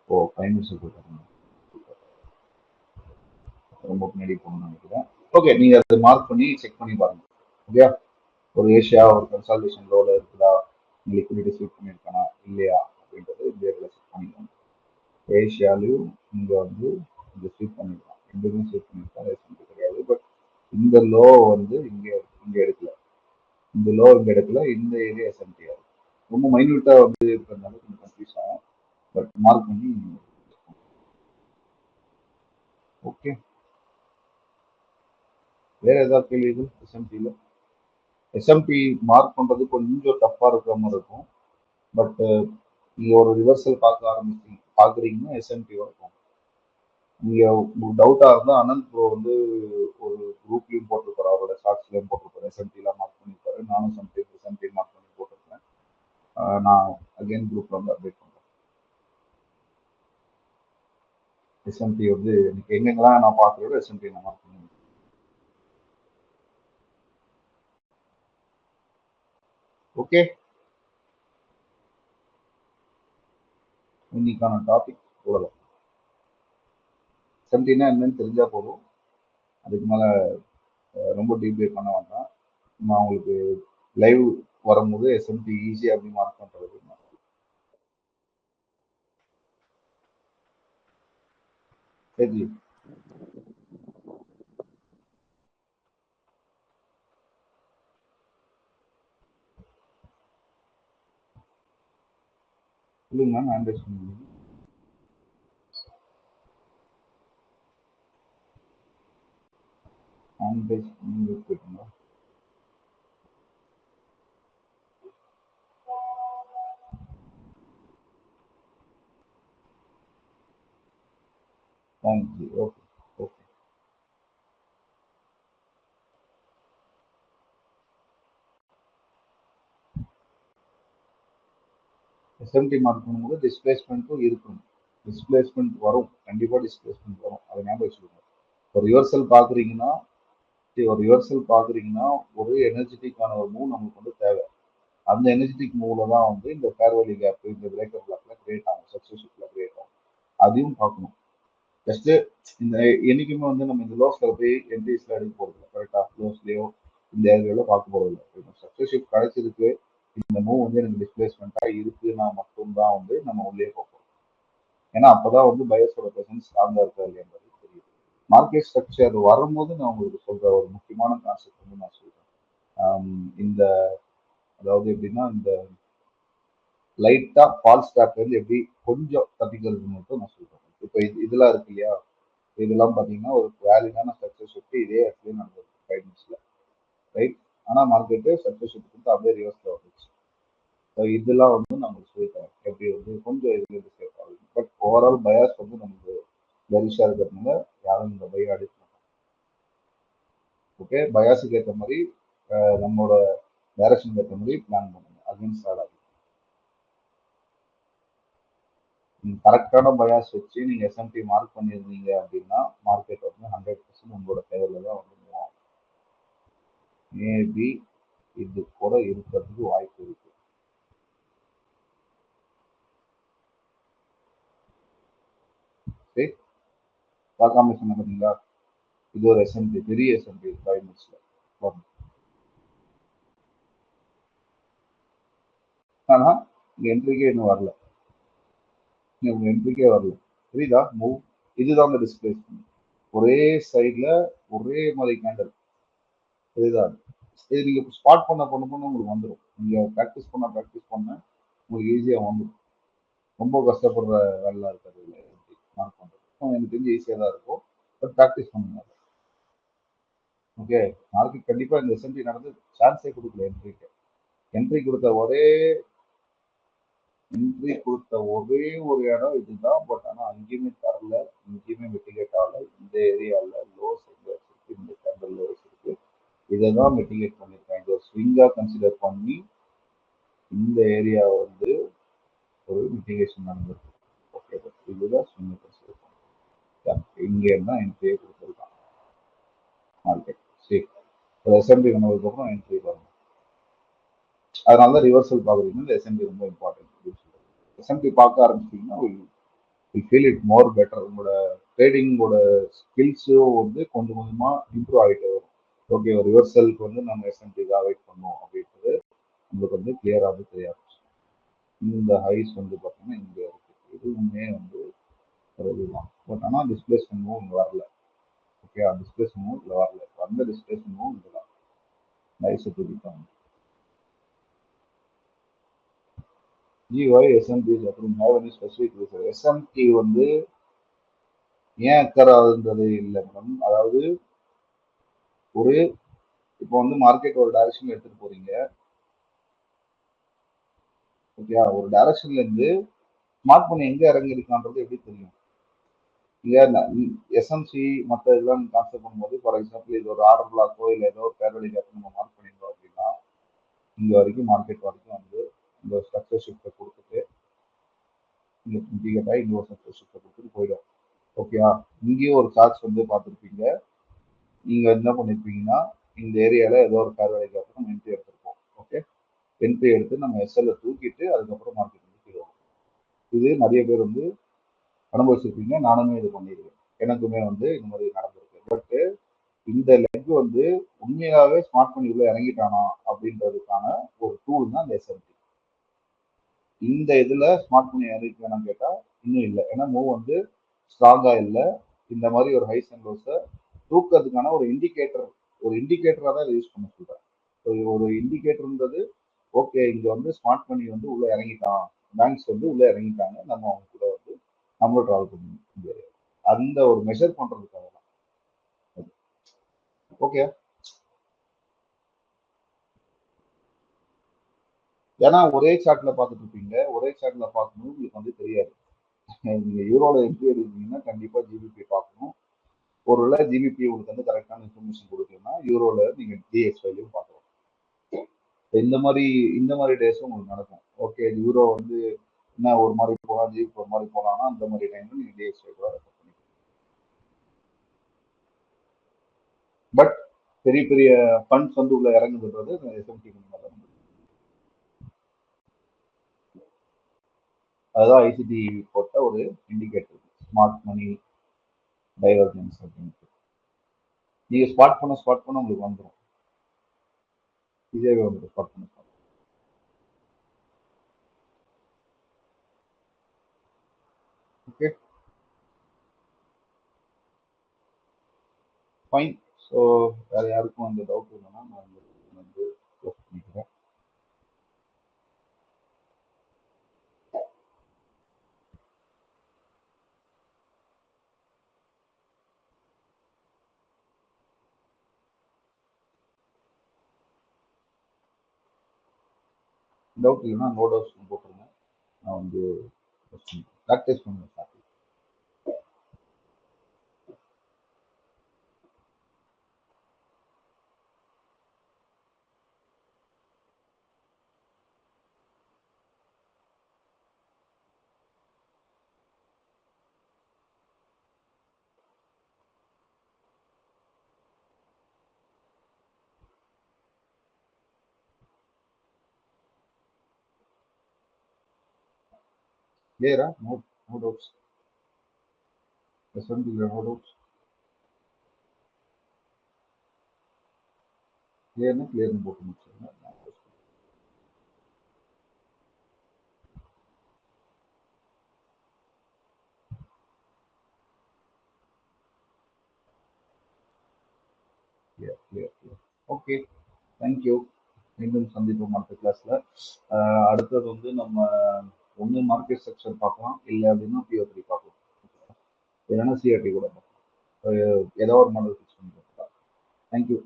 ஓ, பிரைம் மினிஸ்டர் போட்டாங்க. ரொம்ப பின்னாடி போகணும்னு நினைக்கிறேன். ஓகே, நீங்க அதை மார்க் பண்ணி செக் பண்ணி பாருங்க. ஓகே, ஒரு ஏஷியா ஒரு கன்சால்டேஷன் லோல இருக்குதா, லிக்விடிட்டி ஸ்வீப் பண்ணியிருக்கானா இல்லையா அப்படின்றது இந்த ஏரியாவில் செக் பண்ணிக்கணும். ஏஷியாலையும் இங்க வந்து இந்த ஸ்வீப் பண்ணிருக்கான், ரெண்டுமே ஸ்வீப் பண்ணிருக்கான், எஸ்எம்பி கிடையாது. பட் இந்த லோ வந்து இங்க எடுக்கல, இந்த லோ இங்க எடுக்கல, இந்த ஏரியா எஸ்எம்பி ஆகும். ரொம்ப மைன்யூட்டா வந்து இருக்கிறதுனால கொஞ்சம் கன்ஃபியூஸ் ஆகும். பட் மார்க் பண்ணி ஓகே. வேற ஏதாவது கேள்வி எஸ்எம்பியில்? எஸ்எம்பி மார்க் பண்றது கொஞ்சம் டஃப்பா இருக்கிற மாதிரி இருக்கும். பட் நீங்க ஒரு ரிவர்சல் பாக்குறீங்கன்னா எஸ்எம்பியோட இருக்கும். நீங்க உங்களுக்கு டவுட்டா இருந்தா அனந்த் ப்ரோ வந்து ஒரு குரூப்லயும் போட்டிருப்பாரு, அவரோட ஷார்ட்ஸ்லயும் போட்டிருப்பாரு, எஸ்எம்பிலாம் மார்க் பண்ணிருப்பாரு. நானும் சம்டைம் எஸ்எம்பி மார்க் பண்ணி போட்டிருப்பேன். நான் அகைன் குரூப்ல வந்து அப்டேட் பண்றேன். எஸ்எம்பி வந்து எனக்கு எங்கெங்கெல்லாம் நான் பார்க்கறதோ எஸ்எம்பி நான் மார்க் பண்ணி. ஓகே, இன்னைக்கான டாபிக் இவ்வளவு. எஸ்எம்பினா என்னன்னு தெரிஞ்சா போதும், அதுக்கு மேல ரொம்ப டீப்ரேட் பண்ண வேண்டாம். நான் உங்களுக்கு லைவ் வரும்போது எஸ்எம்பி ஈஸியா அப்படி மார்க் பண்றது. சரி, சொல்லுங்க மேம். ஹேண்ட் ரைஸ் பண்ணுங்க. ஹேண்ட் ரைஸ் பண்ணி போயிட்டுங்களா? Thank you. Okay okay. SMT mark பண்ணும்போது டிஸ்பிளேஸ்மெண்ட்டும் இருக்கும். டிஸ்பிளேஸ்மெண்ட் வரும், கண்டிப்பாக டிஸ்பிளேஸ்மெண்ட் வரும், அதை ஞாபகம் வச்சுக்கோங்க. ஒரு ரிவர்சல் பார்க்குறீங்கன்னா ஒரு எனர்ஜெட்டிக்கான ஒரு மூவ் நமக்கு வந்து தேவை. அந்த எனர்ஜெட்டிக் மூவ்ல தான் வந்து இந்த ஃபேர்வெலி கேப், இந்த பிரேக்கர் பிளாக்ல கிரியேட் ஆகும், சக்சஸ்ஃபுல்ல கிரியேட் ஆகும். அதையும் பார்க்கணும். ஜஸ்ட் இந்த என்னைக்குமே வந்து நம்ம இந்த லோஸ்ல போய் என்ட்ரிஸ்ல எடுக்க போறது இல்லை. கரெக்டா லோஸ்லயோ இந்த ஏரியாவில பார்க்க போறது இல்லை. சக்சஸ்ஷிப் கிடைச்சிருக்கு, இந்த மூவ் வந்து எனக்கு டிஸ்பிளேஸ்மெண்டா இருக்குன்னா மட்டும்தான் வந்து நம்ம உள்ளே போகிறோம். ஏன்னா அப்பதான் வந்து பயஸோட பிரசன்ஸ் ஸ்ட்ராங்கா இருக்கா இல்லைன்றது தெரியும். மார்க்கெட் ஸ்ட்ரக்சர் வரும்போது நான் உங்களுக்கு சொல்ற ஒரு முக்கியமான கான்செப்ட் வந்து நான் சொல்றேன். இந்த அதாவது எப்படின்னா, இந்த லைட்டா ஃபால்ஸ் ஸ்டாப் வந்து எப்படி கொஞ்சம் தப்பிக்கிறது மட்டும் நான் சொல்றேன். இப்போ இதெல்லாம் இருக்கு இல்லையா, இதெல்லாம் பார்த்தீங்கன்னா ஒரு வேலிடான சக்ஸஸ் ஷிஃப்ட் இதே இடத்துல நடந்தது 5 மினிட்ஸ்ல, ரைட். ஆனால் மார்க்கெட்டு சக்ஸஸ் ஷிஃப்ட் கொடுத்து அப்படியே ரிவர்ஸ்ல வந்துச்சு. ஸோ இதெல்லாம் வந்து நம்மளுக்கு சொல்லித்தரேன் எப்படி வந்து கொஞ்சம் இதுலேருந்து சேஃப் ஆகுது. பட் ஓவரால் பயாஸ் வந்து நமக்கு பெரிஷா இருக்கிறதுனால யாரும் இந்த பையா அடிக்க மாட்டாங்க. ஓகே, பயாஸுக்கு ஏற்ற மாதிரி நம்மளோட டைரக்ஷனுக்கு ஏற்ற மாதிரி பிளான் பண்ணுங்க. அகேன்ஸ்ட் ஆடாது. கரெக்டான பயாஸ் வச்சு நீங்க எஸ்எம்பி மார்க் பண்ணியிருந்தீங்க அப்படின்னா மார்க்கெட் வந்து 100% உங்களோட ஃபேவர்ல தான் வந்து மூவ் ஆகும். மேபி இது கூட இருக்கிறதுக்கு வாய்ப்பு இருக்கு. சரி, பார்க்காம சொன்ன பார்த்தீங்களா, இது ஒரு எஸ்எம்பி, பெரிய எஸ்எம்பி 5 மினிட்ஸ்ல. ஆனா இங்க என்ட்ரிக்கே இன்னும் வரல, என்ட்ரிக்கே வரல. புரியுதா மூவ்? இதுதான் அந்த டிஸ்பிளேஸ்மெண்ட். ஒரே சைட்ல ஒரே மாதிரி கேண்டல். புரியுதா? இது நீங்க ஸ்பாட் பண்ண உங்களுக்கு வந்துடும். நீங்க ப்ராக்டிஸ் பண்ண உங்களுக்கு ஈஸியா வந்துடும். ரொம்ப கஷ்டப்படுற வேலை இருக்காது இல்லை மார்க் பண்ணுறது. எனக்கு தெரிஞ்சு ஈஸியாக தான் இருக்கும். பட் ப்ராக்டிஸ் பண்ணுங்க. ஓகே, மார்க்கெட் கண்டிப்பாக இந்த எஸ்எம்பி நடந்து சான்ஸே கொடுக்கல என்ட்ரிக்கு. என்ட்ரி கொடுத்த ஒரே ஒரு இடம் இதுதான். பட் ஆனால் அங்கேயுமே தரல, இங்கேயுமே மிட்டிகேட் ஆகல. இந்த ஏரியாவில் லோஸ் இருக்கு, இந்த கேண்டல் லோஸ் இருக்கு. இதை தான் மிட்டிகேட் பண்ணியிருக்கேன். இது ஒரு ஸ்விங்காக கன்சிடர் பண்ணி இந்த ஏரியா வந்து ஒரு மிட்டிகேஷன் நடந்திருக்கு. ஓகே, இதுதான் இங்கே இருந்தால் என்ட்ரியே கொடுத்துருக்கான் மார்க்கெட். சரி, எஸ்எம்பி வந்ததுக்கப்புறம் என்ட்ரி வரும். அதனால தான் ரிவர்சல் பார்க்குறீங்கன்னா இந்த எஸ்எம்பி ரொம்ப இம்பார்ட்டன்ட் அப்படின்னு சொல்லுவாங்க. எஸ்எம்பி பார்க்க ஆரம்பிச்சிட்டிங்கன்னா ஃபீல் இட் மோர் பெட்டர். உங்களோட ட்ரேடிங்கோட ஸ்கில்ஸும் வந்து கொஞ்சம் கொஞ்சமாக இம்ப்ரூவ் ஆகிட்டே வரும். ஓகே, ஒரு ரிவர்சலுக்கு வந்து நம்ம எஸ்எம்பிக்காக வெயிட் பண்ணோம் அப்படின்றது நம்மளுக்கு வந்து கிளியராக தெரியாது. இந்த ஹைஸ் வந்து பார்த்தீங்கன்னா இங்கே இருக்கு. இதுவுமே வந்து ஒரு இதுதான். பட் ஆனால் டிஸ்பிளேஸ்மெண்ட்டும் இங்கே வரல. ஓகே, டிஸ்பிளேஸ்மெண்ட்டும் இதில் வரல. வந்த டிஸ்பிளேஸ்மெண்ட்டும் இங்கே தான் ஹைஸை தூக்கிட்டாங்க. ஜிஒய் எஸ்எம்டி அப்படின்னு have any specific reason. SMT வந்து ஏன் அக்கறாதுன்றது இல்லை மேடம். அதாவது ஒரு இப்போ வந்து மார்க்கெட் ஒரு டைரக்ஷன் எடுத்துட்டு போறீங்க. ஓகே, ஒரு டைரக்ஷன்ல இருந்து ஸ்மார்ட் பண்ணி எங்க இறங்கி இருக்கான்றது எப்படி தெரியும்? இங்க எஸ்எம்சி மற்ற இதெல்லாம் கான்செப்ட் பண்ணும்போது, ஃபார் எக்ஸாம்பிள் இது ஒரு ஆர்டர் பிளாக்கோ இல்லை ஏதோ பேரவழி கேப் நம்ம மார்க் பண்ணியிருந்தோம் அப்படின்னா இங்க வரைக்கும் மார்க்கெட் வரைக்கும் வந்து இந்த ஸ்ட்ரக்சர் ஷிஃப்ட்டை கொடுத்துட்டு இங்க இண்டிகேட் ஆகி இங்க ஒரு ஸ்ட்ரக்சர் ஷிஃப்ட்டை கொடுத்துட்டு போயிடும். ஓகேவா? இங்கேயும் ஒரு சார்ட்ஸ் வந்து பார்த்துருப்பீங்க. நீங்க என்ன பண்ணிருப்பீங்கன்னா இந்த ஏரியால ஏதோ ஒரு பேரவழி கேப் நம்ம என்ட்ரி எடுத்திருப்போம். ஓகே, என்ட்ரி எடுத்து நம்ம எஸ்எல்ல தூக்கிட்டு அதுக்கப்புறம் மார்க்கெட் வந்து கீழே வரும். இது நிறைய பேர் வந்து அனுபவிச்சிருப்பீங்க. நானுமே இது பண்ணியிருக்கேன். எனக்குமே வந்து இந்த மாதிரி நடந்திருக்கு. பட் இந்த லெக் வந்து உண்மையாகவே ஸ்மார்ட் பண்ணி உள்ள இறங்கிட்டானா அப்படின்றதுக்கான ஒரு டூல் தான் இந்த எஸ்எம்டி. இந்த இதுல ஸ்மார்ட் பண்ணி இறங்கிட்டானான்னு கேட்டா இன்னும் இல்லை. ஏன்னா மூவ் வந்து ஸ்ட்ராங்கா இல்லை. இந்த மாதிரி ஒரு ஹைஸ் அண்ட் லோஸை தூக்கிறதுக்கான ஒரு இண்டிகேட்டரா தான் யூஸ் பண்ண சொல்றேன். ஒரு இண்டிகேட்டர்ன்றது ஓகே, இங்க வந்து ஸ்மார்ட் பண்ணி வந்து உள்ள இறங்கிட்டான், பேங்க்ஸ் வந்து உள்ள இறங்கிட்டாங்க, நம்ம அவங்க கூட வந்து நம்மளும் ட்ராவல் பண்ணணும். அந்த ஒரு மெஷர் பண்றதுக்காக தான். ஓகே, ஏன்னா ஒரே சார்ட்ல பார்த்துட்டு இருப்பீங்க. ஒரே சார்ட்ல பார்க்கணும் உங்களுக்கு வந்து தெரியாது. நீங்க யூரோல என்ட்ரி எடுத்தீங்கன்னா கண்டிப்பா ஜிபிபி பார்க்கணும். ஒருவேளை ஜிபிபி உங்களுக்கு வந்து கரெக்டான இன்ஃபர்மேஷன் கொடுக்கணும்னா யூரோல நீங்க டிஎக்ஸ்வைலையும் பார்க்கலாம். இந்த மாதிரி டேஸும் உங்களுக்கு நடக்கும். ஓகே, யூரோ வந்து என்ன ஒரு மாதிரி போகலாம், ஜிபிபி ஒரு மாதிரி போகலாம்னா அந்த மாதிரி டைம்ல நீங்க டிஎக்ஸ்வை கூட ரெஃபர் பண்ணிக்கலாம். பட் பெரிய பெரிய ஃபண்ட்ஸ் வந்து உள்ள இறங்குதுன்றது எஸ்எம்டி தான். அதுதான் ஐசிடி போட்ட ஒரு இண்டிகேட்டர், ஸ்மார்ட் மணி டைவர்ஜென்ஸ் அப்படின்ட்டு. நீங்க ஸ்பாட் பண்ண உங்களுக்கு வந்துடும். இதே வந்துடும் ஸ்பாட் பண்ண. Okay, fine. ஸோ வேற யாருக்கும் அந்த டவுட் இல்லைன்னா நான் வந்து க்ளோஸ் பண்ணிக்கிறேன். டவுட் இல்லைன்னா நோ டவுட்ஸ் போட்டுருங்க. நான் வந்து ப்ராக்டிஸ் பண்ணுவேன் சார். கிளியரா? No doubts. எஸ்எம்டியில் நோ டவுட்ஸ். கிளியர்னு போட்டு முடிச்சுருங்க. கிளியர். Okay, thank you. மீண்டும் சந்திப்போம் அடுத்த கிளாஸ்ல. அடுத்தது வந்து நம்ம ஒன்று மார்க்கெட் செக்ஷன் பார்க்கலாம், இல்லை அப்படின்னா PO3 பார்க்கலாம், இல்லைன்னா சிஆர்டி கூட பார்க்கலாம். ஏதோ ஒரு மாடல் ஃபிக்ஸ் பண்ணி பார்க்கலாம். தேங்க்யூ.